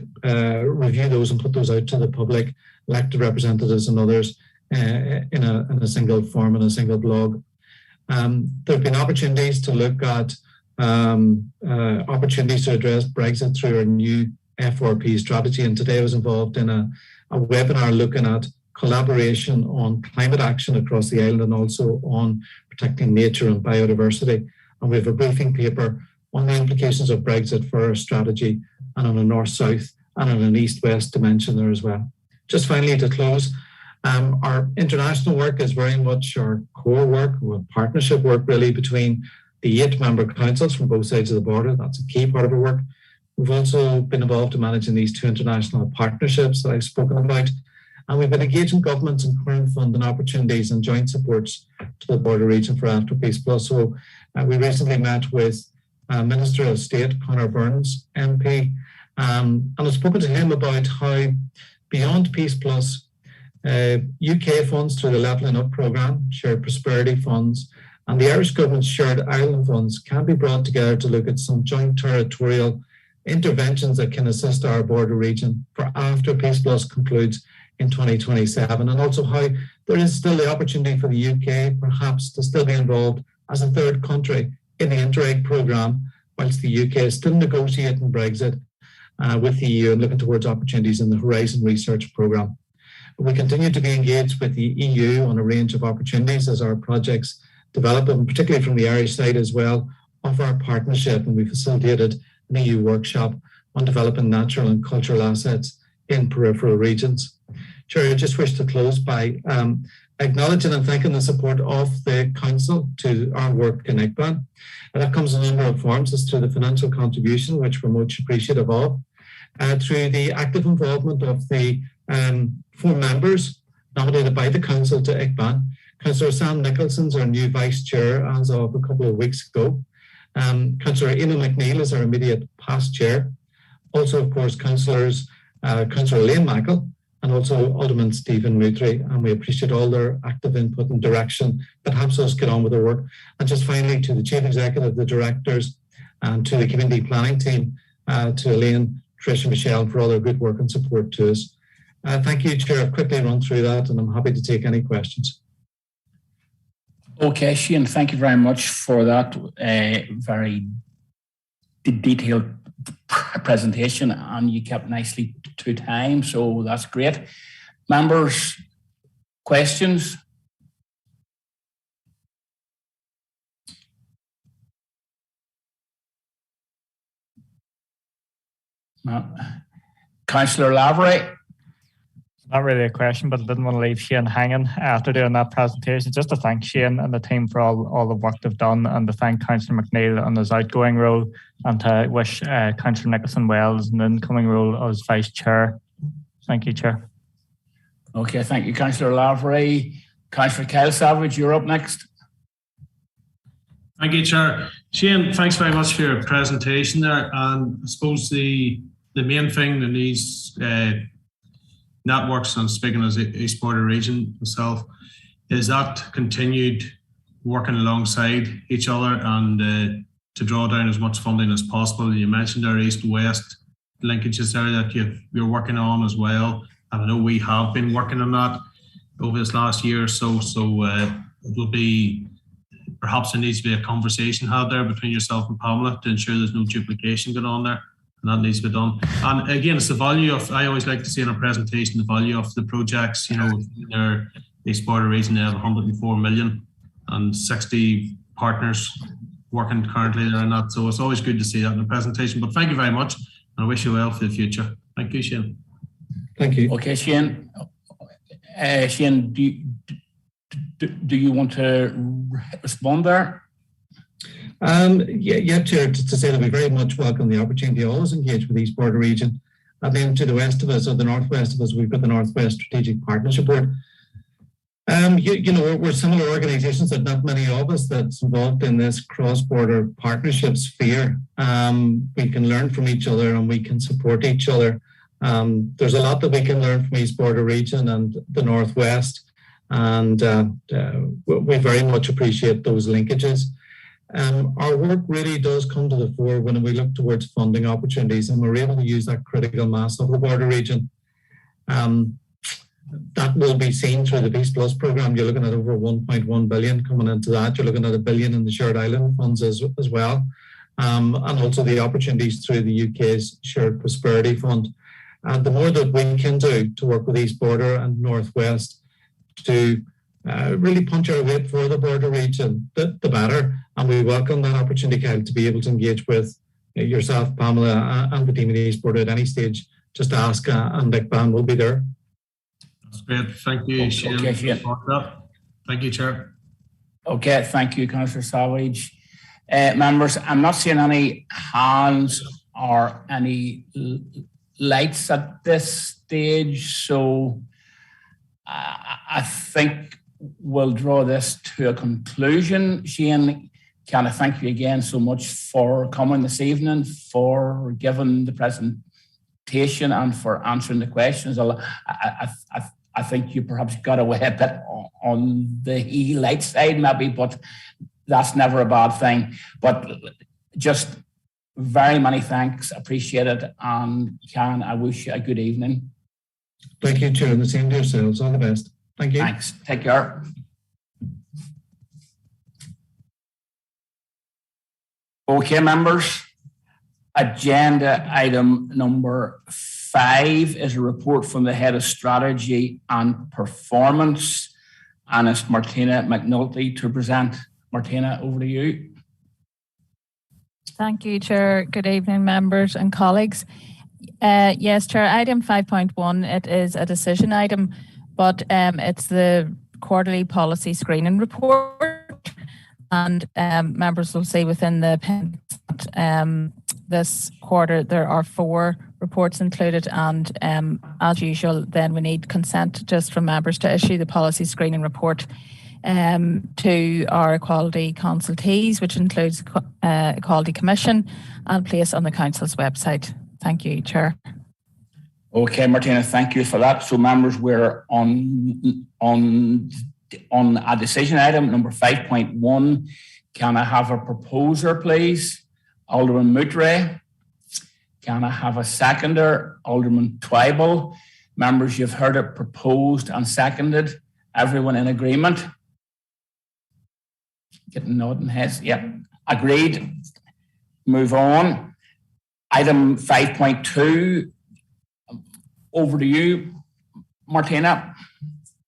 review those and put those out to the public, elected representatives and others in a single form, in a single blog. There have been opportunities to look at opportunities to address Brexit through our new FRP strategy. And today I was involved in a webinar looking at collaboration on climate action across the island and also on protecting nature and biodiversity. And we have a briefing paper on the implications of Brexit for our strategy and on a north-south and on an east-west dimension there as well. Just finally to close, our international work is very much our core work, partnership work really between the 8 member councils from both sides of the border. That's a key part of our work. We've also been involved in managing these 2 international partnerships that I've spoken about. And we've been engaging governments in current funding opportunities and joint supports to the border region for After Peace Plus. So we recently met with Minister of State, Conor Burns, MP, and I've spoken to him about how beyond Peace Plus, UK funds through the Levelling Up programme, Shared Prosperity funds, and the Irish government's Shared Ireland funds can be brought together to look at some joint territorial interventions that can assist our border region for after Peace Plus concludes in 2027, and also how there is still the opportunity for the UK perhaps to still be involved as a third country in the Interreg programme, whilst the UK is still negotiating Brexit with the EU and looking towards opportunities in the Horizon Research programme. We continue to be engaged with the EU on a range of opportunities as our projects develop, and particularly from the Irish side as well, of our partnership. And we facilitated an EU workshop on developing natural and cultural assets in peripheral regions. Chair, I just wish to close by acknowledging and thanking the support of the Council to our work in ECBAN. And that comes in a number of forms. It's through the financial contribution, which we're much appreciative of, through the active involvement of the 4 members nominated by the Council to ECBAN. Councillor Sam Nicholson's our new Vice Chair as of a couple of weeks ago. Councillor Ina McNeil is our immediate past Chair. Also, of course, Councillor Elaine Michael and also Alderman Stephen Mutry, and we appreciate all their active input and direction that helps us get on with our work. And just finally, to the Chief Executive, the Directors, and to the Community Planning Team, to Elaine, Trish and Michelle for all their good work and support to us. Thank you, Chair. I've quickly run through that and I'm happy to take any questions. Okay, Shane, thank you very much for that very detailed presentation, and you kept nicely to time, so that's great. Members, questions? No. Councillor Lavery. Not really a question, but I didn't want to leave Shane hanging after doing that presentation. Just to thank Shane and the team for all the work they've done, and to thank Councillor McNeil on his outgoing role, and to wish Councillor Nicholson well as an incoming role as Vice Chair. Thank you, Chair. Okay, thank you, Councillor Lavery. Councillor Kyle Savage, you're up next. Thank you, Chair. Shane, thanks very much for your presentation there. And I suppose the main thing in these networks, and speaking as East Border region myself, is that continued working alongside each other and to draw down as much funding as possible. You mentioned our east-west linkages there that you're working on as well. And I know we have been working on that over this last year or so. So it will be, perhaps there needs to be a conversation had there between yourself and Pamela to ensure there's no duplication going on there. And that needs to be done. And again, it's the value of, I always like to see in a presentation, the value of the projects. You know, the East Border region, they have 104 million and 60 partners working currently there and that. So it's always good to see that in the presentation. But thank you very much. And I wish you well for the future. Thank you, Shane. Thank you. Okay, Shane. Shane, do you want to respond there? Chair, to say that we very much welcome the opportunity to always engage with East Border region. And then to the west of us, or the northwest of us, we've got the Northwest Strategic Partnership Board. We're similar organisations, that not many of us that's involved in this cross-border partnership sphere. We can learn from each other and we can support each other. There's a lot that we can learn from East Border region and the Northwest, and we very much appreciate those linkages. Our work really does come to the fore when we look towards funding opportunities, and we're able to use that critical mass of the border region. That will be seen through the Peace Plus programme. You're looking at over 1.1 billion coming into that. You're looking at $1 billion in the Shared Island funds as well, and also the opportunities through the UK's Shared Prosperity Fund. And the more that we can do to work with East Border and Northwest to really punch our weight for the border region, the better. And we welcome that opportunity, Kyle, to be able to engage with yourself, Pamela, and the team in East Border at any stage. Just ask, and Iqbal will be there. That's great. Thank you, Shane. Okay, Shane. Thank you, Chair. Okay, thank you, Councillor Savage. Members, I'm not seeing any hands or any lights at this stage, so I think we'll draw this to a conclusion. Shane, can I thank you again so much for coming this evening, for giving the presentation and for answering the questions. I think you perhaps got away a bit on the light side maybe, but that's never a bad thing. But just very many thanks, appreciate it, and I wish you a good evening. Thank you, Chair, and the same to yourselves. All the best. Thank you. Thanks. Take care. Okay, members. Agenda item number 5 is a report from the Head of Strategy and Performance, and it's Martina McNulty to present. Martina, over to you. Thank you, Chair. Good evening, members and colleagues. Yes, Chair, item 5.1, it is a decision item, but it's the quarterly policy screening report, and members will see within the appendix that this quarter there are 4 reports included, and as usual then we need consent just from members to issue the policy screening report to our Equality Consultees, which includes Equality Commission, and place on the Council's website. Thank you, Chair. Okay, Martina, thank you for that. So members, we're on a decision item, number 5.1. Can I have a proposer, please? Alderman Moutray. Can I have a seconder? Alderman Twybull. Members, you've heard it proposed and seconded. Everyone in agreement? Getting nodding heads. Yep. Agreed. Move on. Item 5.2. Over to you, Martina.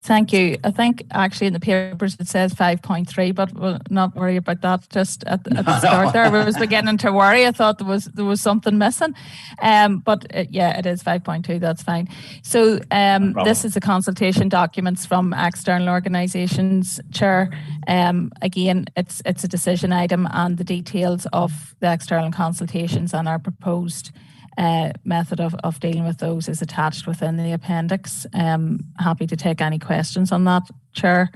Thank you. I think actually in the papers it says 5.3, but we'll not worry about that. Just at the start there, I was beginning to worry. I thought there was something missing, but yeah, it is 5.2. That's fine. So this is the consultation documents from external organisations, Chair. Again, it's a decision item, and the details of the external consultations and our proposed method of dealing with those is attached within the appendix. Happy to take any questions on that, Chair.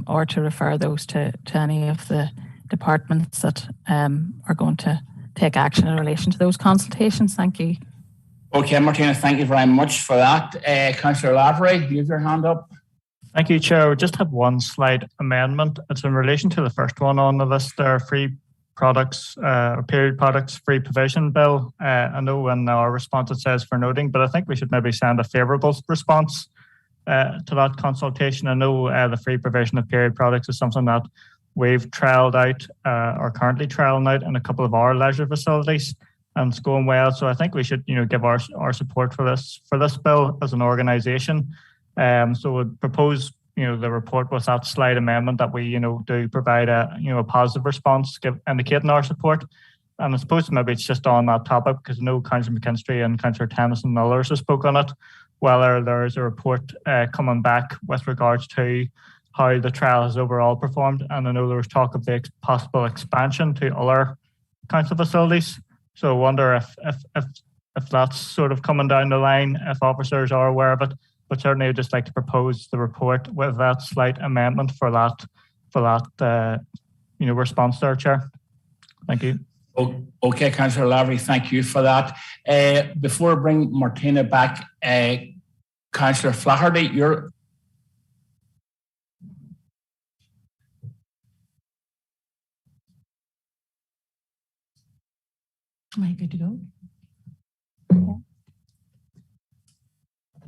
or to refer those to any of the departments that are going to take action in relation to those consultations. Thank you. Okay, Martina, thank you very much for that. Councillor Lavery, you have your hand up. Thank you, Chair. We just have one slight amendment. It's in relation to the first one on the list there, free products, period products, free provision bill. I know in our response it says for noting, but I think we should maybe send a favourable response to that consultation. I know the free provision of period products is something that we've trialled out or currently trialling out in a couple of our leisure facilities, and it's going well. So I think we should, give our support for this bill as an organisation. So we'd propose, the report with that slight amendment that we, do provide a positive response, indicating our support. And I suppose maybe it's just on that topic because I know Councillor McKinstry and Councillor Tennyson and others have spoke on it. Whether there is a report coming back with regards to how the trial has overall performed, and I know there was talk of the possible expansion to other council facilities. So I wonder if that's sort of coming down the line, if officers are aware of it. But certainly, I'd just like to propose the report with that slight amendment for that response there, Chair. Thank you. Okay, Councillor Lavery, thank you for that. Before I bring Martina back, Councillor Flaherty, you're... Am I good to go?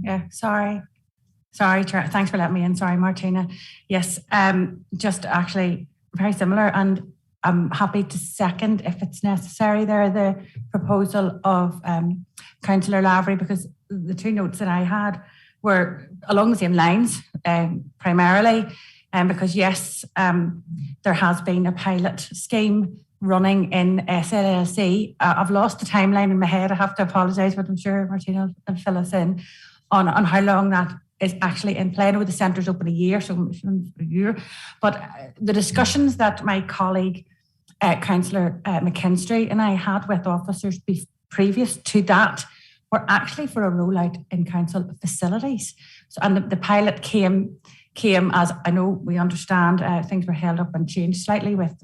Yeah, sorry, Chair. Thanks for letting me in. Sorry, Martina. Yes, just actually very similar, and I'm happy to second, if it's necessary, the proposal of Councillor Lavery, because the two notes that I had were along the same lines, primarily, because yes, there has been a pilot scheme running in SLLC. I've lost the timeline in my head. I have to apologise, but I'm sure Martina will fill us in on how long that is actually in play. I know the centre's open a year, but the discussions that my colleague, Councillor McKinstry, and I had with officers previous to that were actually for a rollout in council facilities. So, and the pilot came as, I know we understand, things were held up and changed slightly with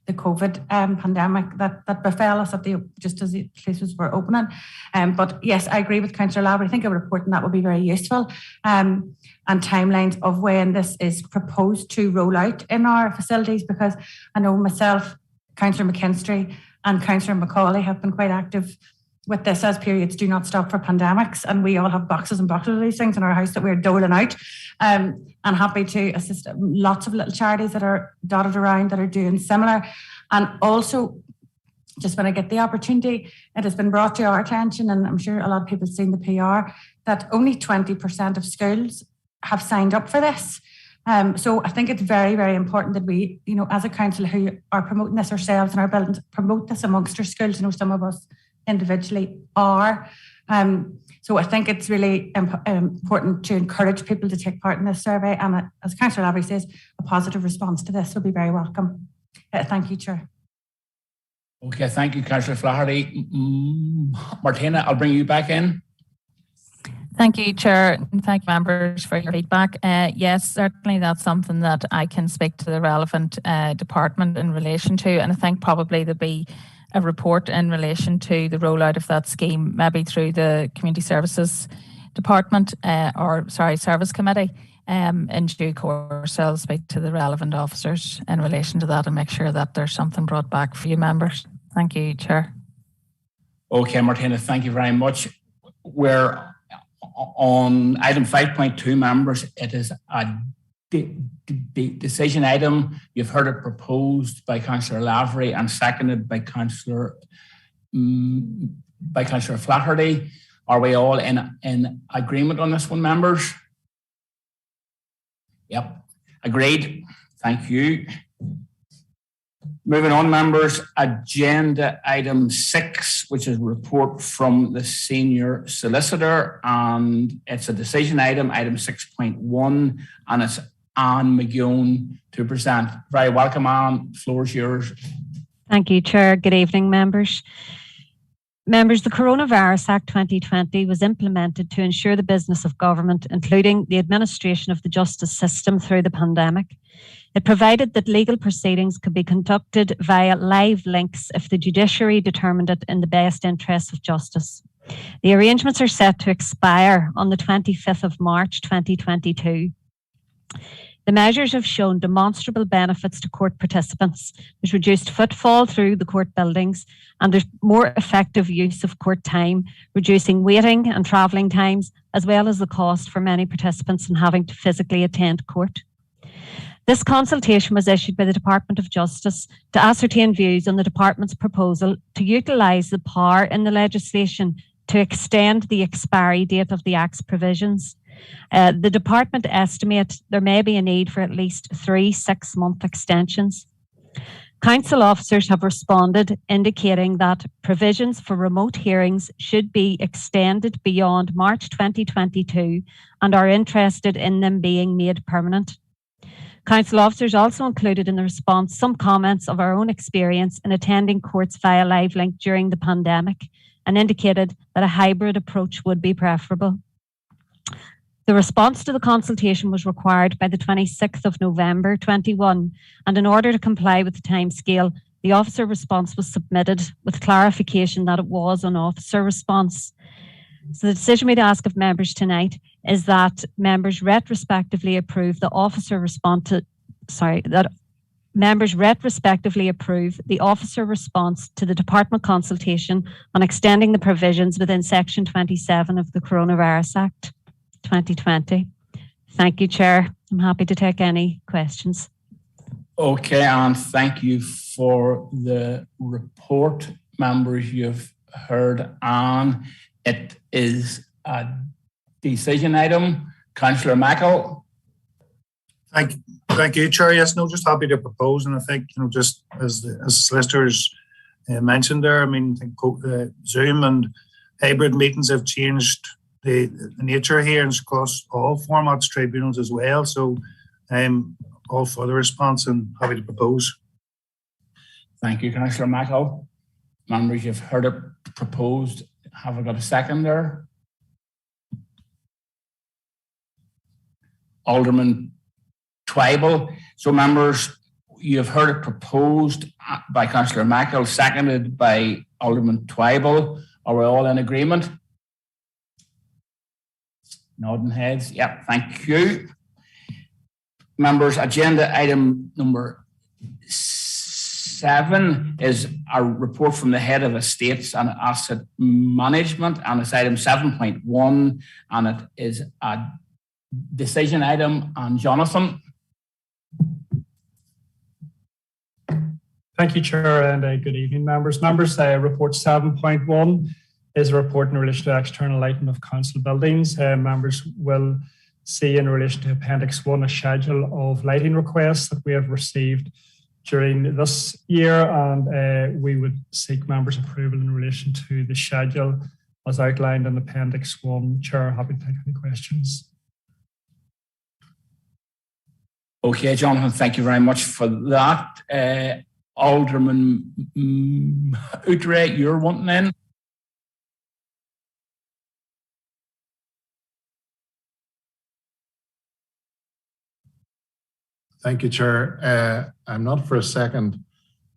the COVID pandemic that befell us just as the places were opening. But yes, I agree with Councillor Lavery. I think a report on that would be very useful. And timelines of when this is proposed to roll out in our facilities, because I know myself, Councillor McKinstry and Councillor Macaulay have been quite active with this, as periods do not stop for pandemics, and we all have boxes and boxes of these things in our house that we're doling out, and happy to assist lots of little charities that are dotted around that are doing similar. And also, just when I get the opportunity, it has been brought to our attention, and I'm sure a lot of people have seen the PR, that only 20% of schools have signed up for this. So I think it's very, very important that we, as a council who are promoting this ourselves in our buildings, promote this amongst our schools. Some of us individually are. So I think it's really important to encourage people to take part in this survey. And as Councillor Lavery says, a positive response to this will be very welcome. Thank you, Chair. Okay, thank you, Councillor Flaherty. Martina, I'll bring you back in. Thank you, Chair, and thank you, members, for your feedback. Yes, certainly that's something that I can speak to the relevant department in relation to, and I think probably there'll be a report in relation to the rollout of that scheme, maybe through the Community Services Department, Service Committee. In due course, I'll speak to the relevant officers in relation to that and make sure that there's something brought back for you, members. Thank you, Chair. Okay, Martina, thank you very much. We're on item 5.2, members. It is a decision item. You've heard it proposed by Councillor Lavery and seconded by Councillor Flaherty. Are we all in agreement on this one, members? Yep, agreed. Thank you. Moving on, members, agenda item 6, which is a report from the senior solicitor, and it's a decision item, item 6.1, and it's Anne McGeown to present. Very welcome, Anne. The floor is yours. Thank you, Chair. Good evening, members. Members, the Coronavirus Act 2020 was implemented to ensure the business of government, including the administration of the justice system through the pandemic. It provided that legal proceedings could be conducted via live links if the judiciary determined it in the best interests of justice. The arrangements are set to expire on the 25th of March 2022. The measures have shown demonstrable benefits to court participants. There's reduced footfall through the court buildings, and there's more effective use of court time, reducing waiting and travelling times, as well as the cost for many participants in having to physically attend court. This consultation was issued by the Department of Justice to ascertain views on the Department's proposal to utilise the power in the legislation to extend the expiry date of the Act's provisions. The Department estimates there may be a need for at least 3 6-month extensions. Council officers have responded, indicating that provisions for remote hearings should be extended beyond March 2022 and are interested in them being made permanent. Council officers also included in the response some comments of our own experience in attending courts via live link during the pandemic and indicated that a hybrid approach would be preferable. The response to the consultation was required by the 26th of November 21, and in order to comply with the timescale, the officer response was submitted with clarification that it was an officer response. So the decision we'd ask of members tonight is that members retrospectively approve the officer response to, members retrospectively approve the officer response to the Department consultation on extending the provisions within Section 27 of the Coronavirus Act 2020. Thank you, Chair. I'm happy to take any questions. Okay, and thank you for the report, members. You've heard Anne. It is a decision item. Councillor Michael. Thank you, Chair. Yes, no, just happy to propose, and I think, just as solicitors mentioned there, I mean, I think Zoom and hybrid meetings have changed the nature here and across all formats, tribunals as well. So I'm all for the response and happy to propose. Thank you, Councillor Michael. Members, you've heard it proposed. Have I got a second there? Alderman Twyble. So members, you've heard it proposed by Councillor Michael, seconded by Alderman Twyble. Are we all in agreement? Nodding heads. Yep, thank you. Members, agenda item number 7 is a report from the Head of Estates and Asset Management, and it's item 7.1, and it is a decision item. And Jonathan. Thank you, Chair, and good evening, members. Report 7.1 is a report in relation to external lighting of council buildings. Members will see in relation to Appendix 1 a schedule of lighting requests that we have received during this year, and we would seek members' approval in relation to the schedule as outlined in Appendix 1. Chair, happy to take any questions. Okay, Jonathan, thank you very much for that. Alderman Outre, you're wanting in? Thank you, Chair. I'm not for a second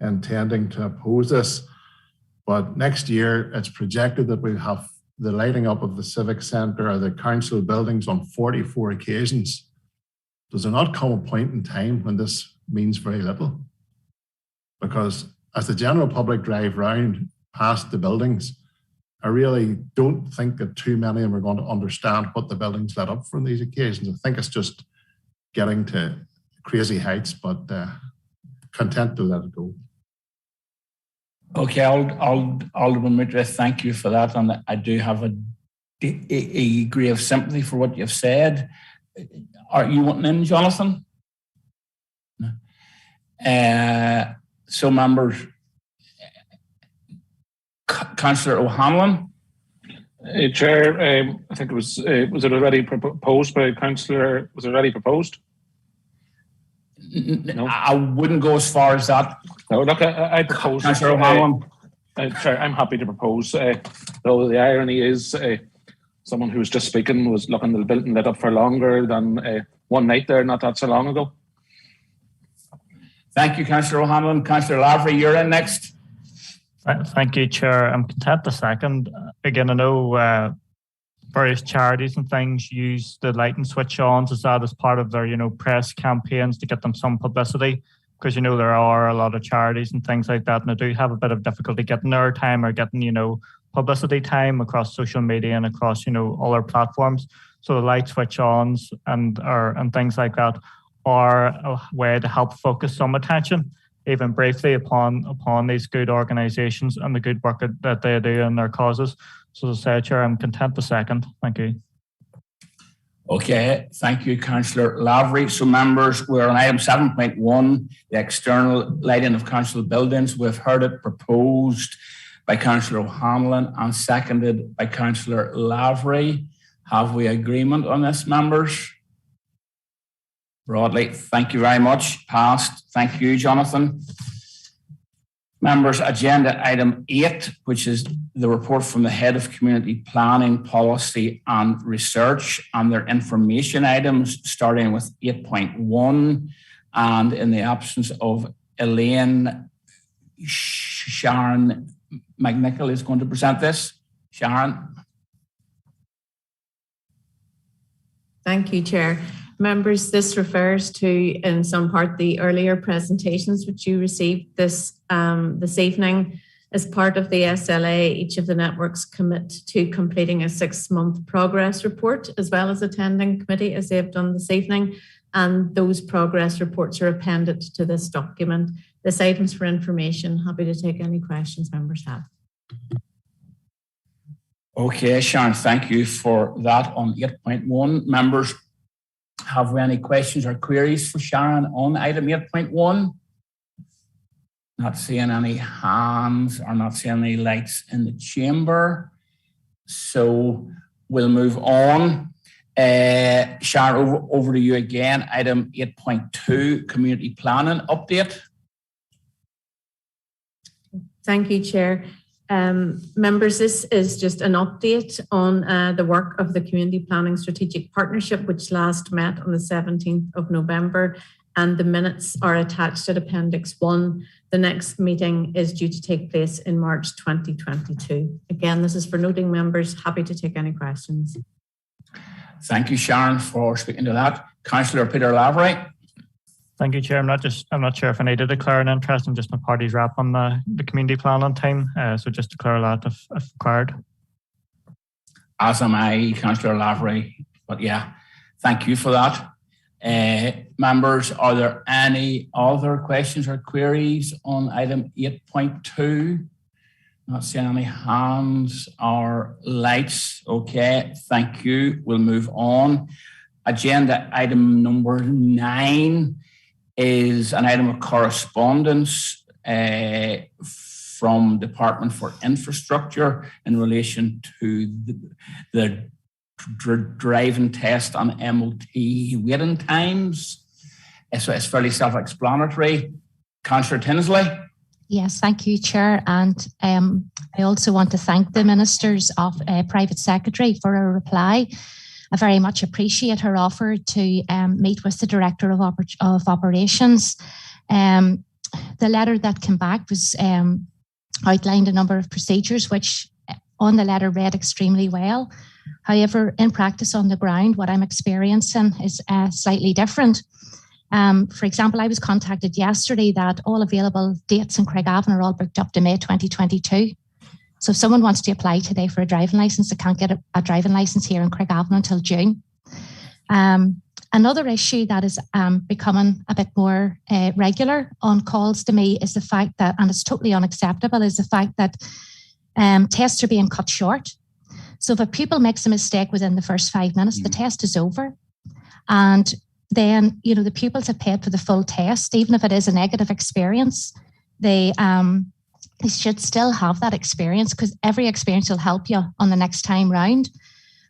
intending to oppose this, but next year it's projected that we'll have the lighting up of the Civic Centre or the council buildings on 44 occasions. Does there not come a point in time when this means very little? Because as the general public drive round past the buildings, I really don't think that too many of them are going to understand what the buildings lit up for on these occasions. I think it's just getting to crazy heights, but content to let it go. Okay, Alderman Mitre, thank you for that. And I do have a degree of sympathy for what you've said. Are you wanting in, Jonathan? No. So members, Councillor O'Hanlon. Chair, I think was it already proposed by Councillor? Was it already proposed? No. I wouldn't go as far as that. No, look, I propose. Councillor O'Hanlon. Chair, I'm happy to propose, though the irony is someone who was just speaking was looking at the building lit up for longer than one night there not that so long ago. Thank you, Councillor O'Hanlon. Councillor Lavery, you're in next. Thank you, Chair. I'm content to second. Again, I know various charities and things use the light and switch ons as part of their, press campaigns to get them some publicity. Because, there are a lot of charities and things like that, and I do have a bit of difficulty getting their time or getting, publicity time across social media and across, all our platforms. So the light switch ons and things like that are a way to help focus some attention, even briefly, upon these good organisations and the good work that they do in their causes. So as I say, Chair, I'm content to second. Thank you. Okay, thank you, Councillor Lavery. So members, we're on item 7.1, the external lighting of council buildings. We've heard it proposed by Councillor O'Hanlon and seconded by Councillor Lavery. Have we agreement on this, members? Broadly, thank you very much. Passed. Thank you, Jonathan. Members, agenda item 8, which is the report from the Head of Community Planning, Policy and Research, and their information items, starting with 8.1. And in the absence of Elaine, Sharon McNichol is going to present this. Sharon. Thank you, Chair. Members, this refers to, in some part, the earlier presentations which you received this evening. As part of the SLA, each of the networks commit to completing a 6-month progress report, as well as attending committee, as they have done this evening. And those progress reports are appended to this document. This item's for information. Happy to take any questions members have. Okay, Sharon, thank you for that on 8.1. Members, have we any questions or queries for Sharon on item 8.1? Not seeing any hands or not seeing any lights in the chamber. So we'll move on. Sharon, over to you again. Item 8.2, community planning update. Thank you, Chair. Members, this is just an update on the work of the Community Planning Strategic Partnership, which last met on the 17th of November, and the minutes are attached at Appendix 1. The next meeting is due to take place in March 2022. Again, this is for noting, members. Happy to take any questions. Thank you, Sharon, for speaking to that. Councillor Peter Lavery. Thank you, Chair. I'm not sure if I need to declare an interest. I'm just my party's rep on the community planning team. So just declare that if required. As am I, Councillor Lavery. But yeah, thank you for that. Members, are there any other questions or queries on item 8.2? Not seeing any hands or lights. Okay, thank you. We'll move on. Agenda item number 9 is an item of correspondence from Department for Infrastructure in relation to the driving test on MOT waiting times. So it's fairly self-explanatory. Councillor Tinsley. Yes, thank you, Chair. And I also want to thank the Minister's Private Secretary for her reply. I very much appreciate her offer to meet with the Director of Operations. The letter that came back was outlined a number of procedures, which on the letter read extremely well. However, in practice on the ground, what I'm experiencing is slightly different. For example, I was contacted yesterday that all available dates in Craigavon are all booked up to May 2022. So if someone wants to apply today for a driving licence, they can't get a driving licence here in Craigavon until June. Another issue that is becoming a bit more regular on calls to me is the fact that, and it's totally unacceptable, is the fact that tests are being cut short. So if a pupil makes a mistake within the first 5 minutes, the test is over. And then, the pupils have paid for the full test, even if it is a negative experience. They should still have that experience, because every experience will help you on the next time round.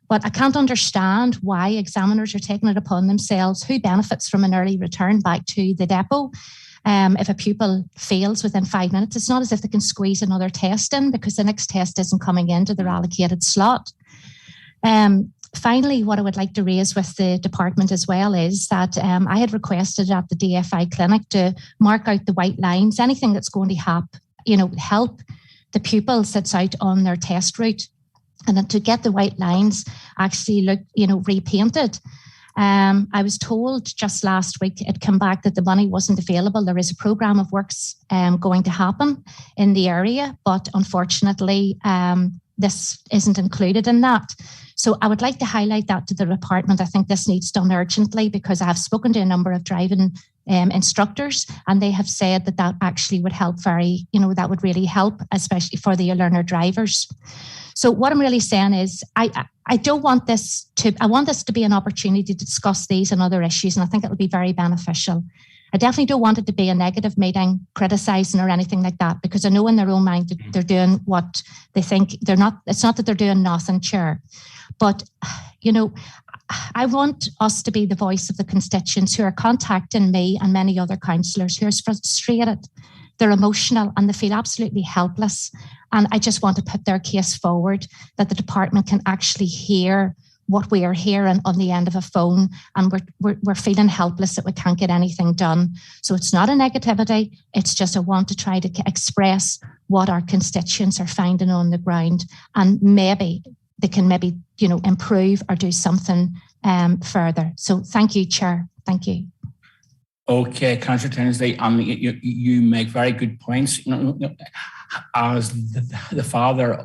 But I can't understand why examiners are taking it upon themselves. Who benefits from an early return back to the depot? if a pupil fails within 5 minutes, it's not as if they can squeeze another test in because the next test isn't coming into their allocated slot. Finally, what I would like to raise with the department as well is that I had requested at the DFI clinic to mark out the white lines, anything that's going to help the pupils that's out on their test route, and then to get the white lines actually repainted. I was told just last week it came back that the money wasn't available. There is a programme of works going to happen in the area, but unfortunately this isn't included in that. So I would like to highlight that to the department. I think this needs done urgently because I have spoken to a number of driving instructors, and they have said that actually would help that would really help, especially for the learner drivers. So what I'm really saying is I want this to be an opportunity to discuss these and other issues, and I think it will be very beneficial. I definitely don't want it to be a negative meeting, criticising or anything like that, because I know in their own mind that they're doing what they think they're not. It's not that they're doing nothing, Chair. But, I want us to be the voice of the constituents who are contacting me and many other councillors who are frustrated. They're emotional and they feel absolutely helpless. And I just want to put their case forward that the department can actually hear what we are hearing on the end of a phone, and we're feeling helpless that we can't get anything done. So it's not a negativity. It's just I want to try to express what our constituents are finding on the ground, and maybe they can improve or do something further. So thank you, Chair. Thank you. Okay, Councillor Tinsley, you make very good points. As the father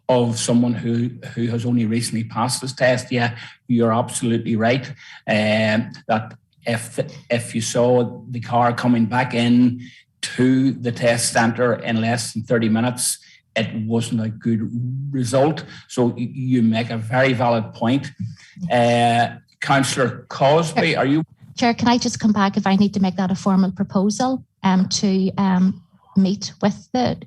of someone who has only recently passed this test, yeah, you're absolutely right. That if you saw the car coming back in to the test centre in less than 30 minutes, it wasn't a good result. So you make a very valid point. Councillor Cosby, are you? Chair, can I just come back if I need to make that a formal proposal to meet with the...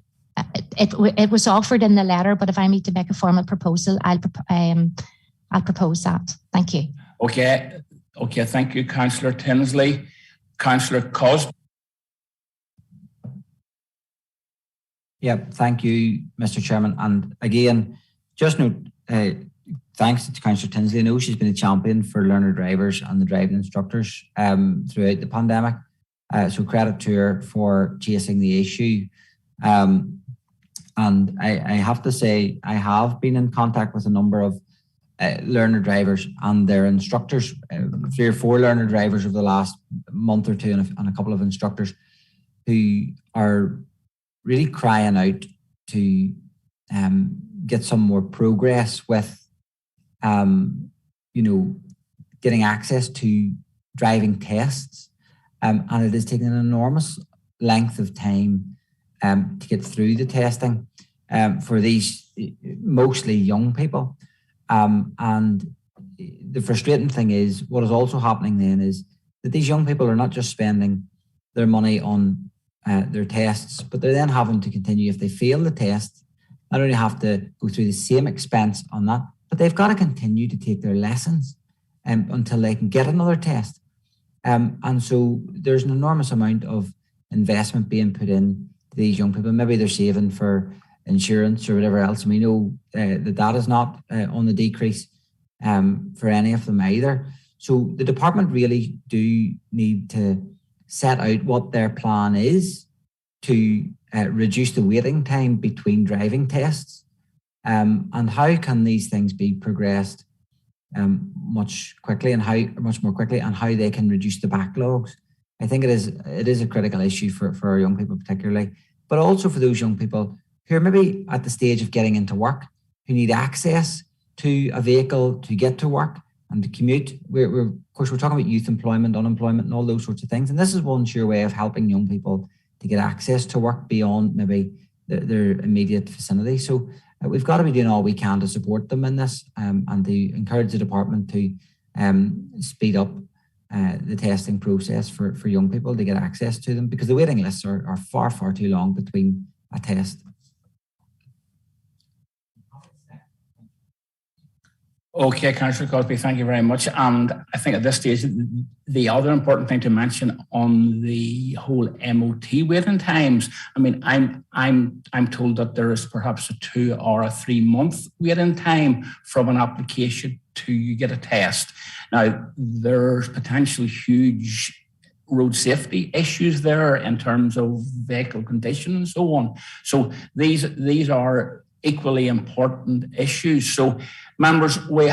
It was offered in the letter, but if I need to make a formal proposal, I'll propose that. Thank you. Okay, thank you, Councillor Tinsley. Councillor Cosby. Yeah, thank you, Mr. Chairman. And again, just note, thanks to Councillor Tinsley. I know she's been a champion for learner drivers and the driving instructors throughout the pandemic. So credit to her for chasing the issue. And I have to say, I have been in contact with a number of learner drivers and their instructors, 3 or 4 learner drivers over the last month or two, and a couple of instructors who are really crying out to get some more progress with, getting access to driving tests. And it is taking an enormous length of time to get through the testing for these mostly young people. And the frustrating thing is, what is also happening then is that these young people are not just spending their money on their tests, but they're then having to continue, if they fail the test, not only have to go through the same expense on that, but they've got to continue to take their lessons until they can get another test. And so there's an enormous amount of investment being put in to these young people. Maybe they're saving for insurance or whatever else. And we know that is not on the decrease for any of them either. So the department really do need to set out what their plan is to reduce the waiting time between driving tests, and how can these things be progressed much more quickly, and how they can reduce the backlogs. I think it is a critical issue for our young people particularly, but also for those young people who are maybe at the stage of getting into work, who need access to a vehicle to get to work and to commute. Of course, we're talking about youth employment, unemployment, and all those sorts of things. And this is one sure way of helping young people to get access to work beyond maybe their immediate vicinity. So we've got to be doing all we can to support them in this, and to encourage the department to speed up the testing process for young people to get access to them, because the waiting lists are far, far too long between a test. Okay, Councillor Cosby, thank you very much. And I think at this stage, the other important thing to mention on the whole MOT waiting times, I mean, I'm told that there is perhaps a 2 or a 3 month waiting time from an application to you get a test. Now, there's potentially huge road safety issues there in terms of vehicle condition and so on. So these are equally important issues. So members, we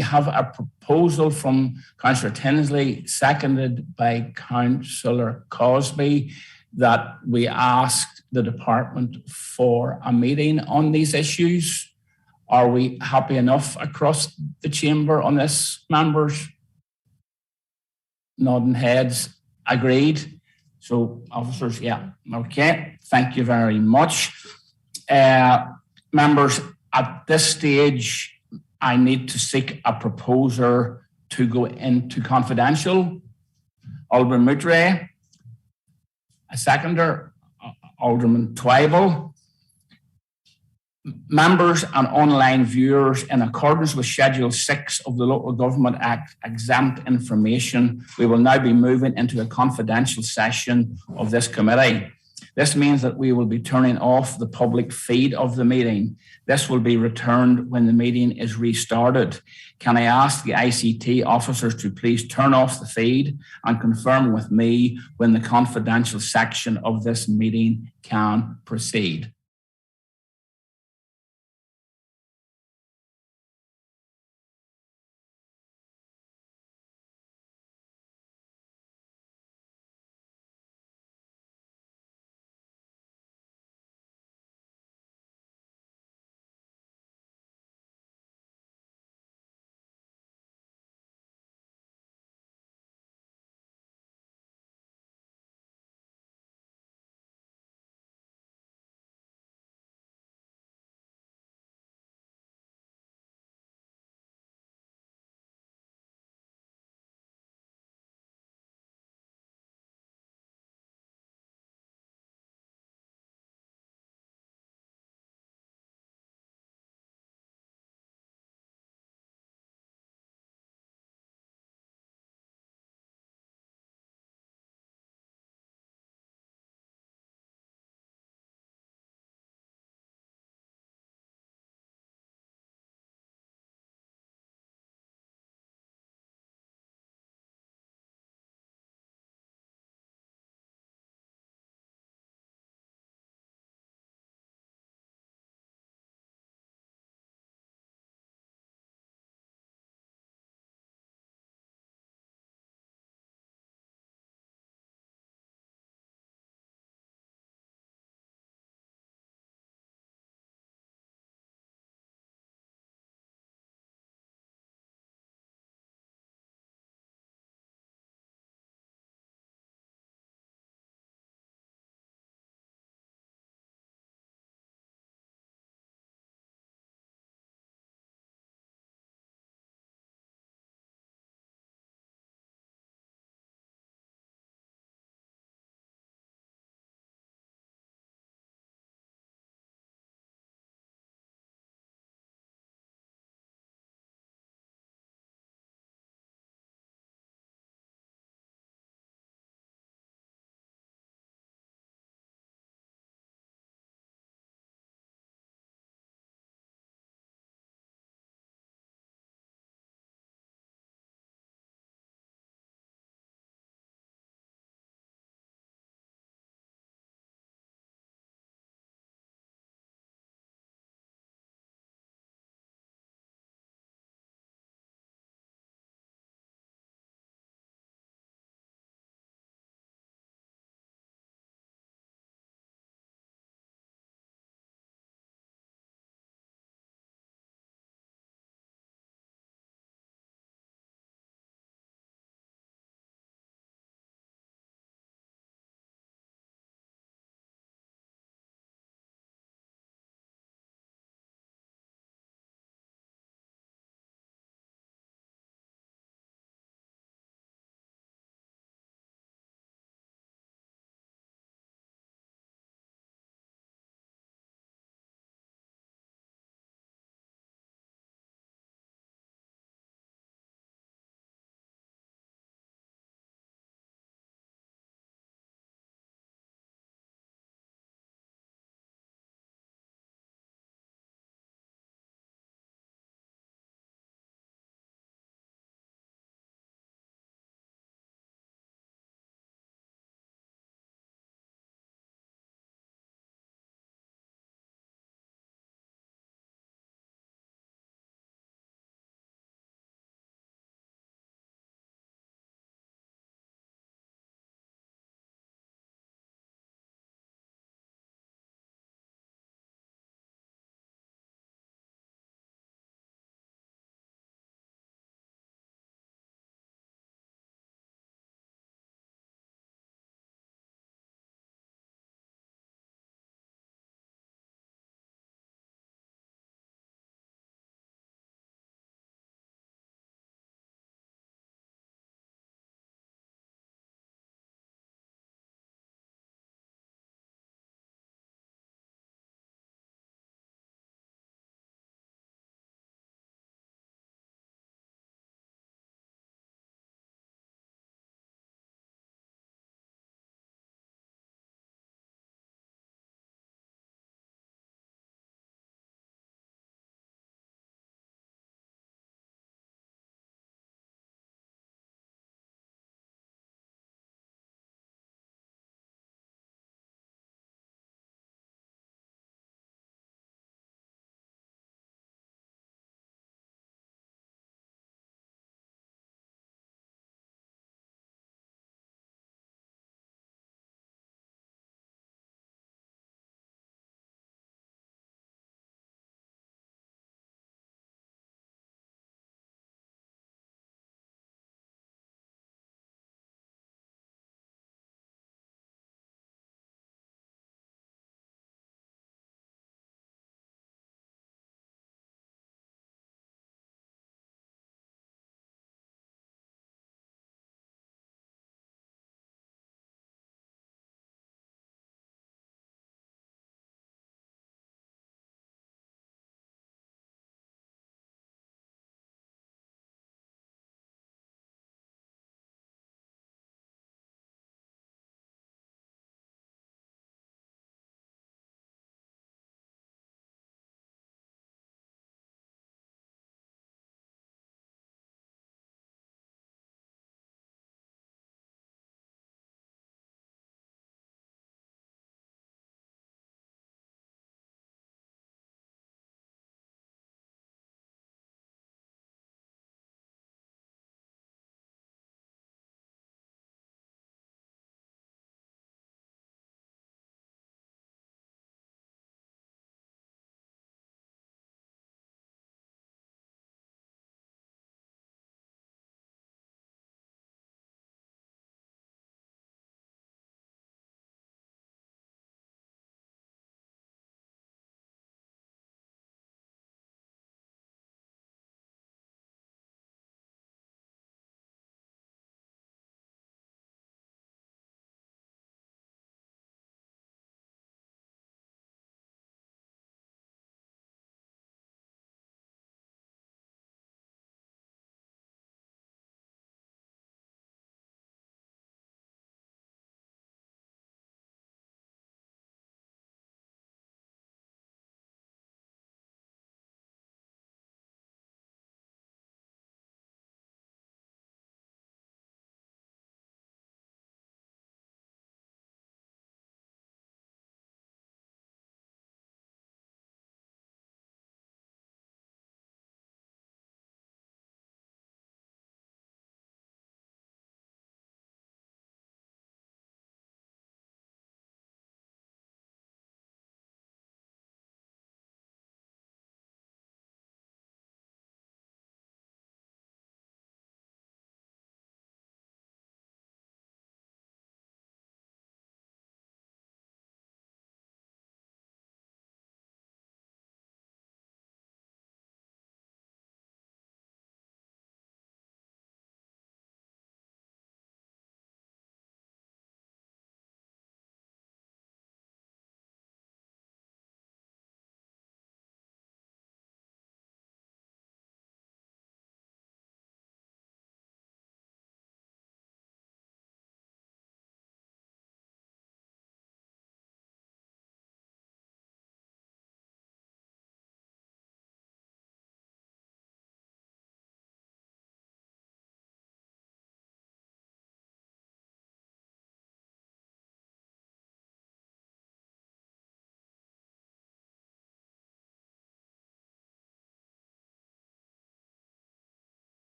have a proposal from Councillor Tinsley, seconded by Councillor Cosby, that we asked the department for a meeting on these issues. Are we happy enough across the chamber on this, members? Nodding heads, agreed. So officers, yeah, okay, thank you very much. Members, at this stage, I need to seek a proposer to go into confidential. Alderman Mudray, a seconder, Alderman Twyble. Members and online viewers, in accordance with Schedule 6 of the Local Government Act, exempt information, we will now be moving into a confidential session of this committee. This means that we will be turning off the public feed of the meeting. This will be returned when the meeting is restarted. Can I ask the ICT officers to please turn off the feed and confirm with me when the confidential section of this meeting can proceed?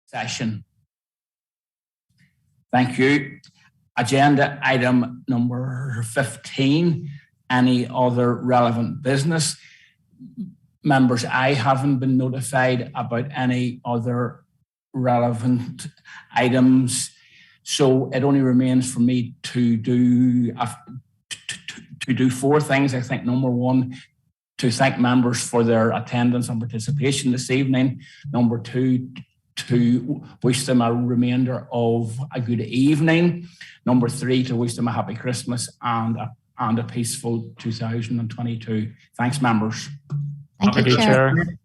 session. Thank you. Agenda item number 15, any other relevant business? Members, I haven't been notified about any other relevant items, so it only remains for me to do four things. I think number one, to thank members for their attendance and participation this evening. Number two, to wish them a remainder of a good evening. Number three, to wish them a happy Christmas and a peaceful 2022. Thanks, members. Thank you, Chair.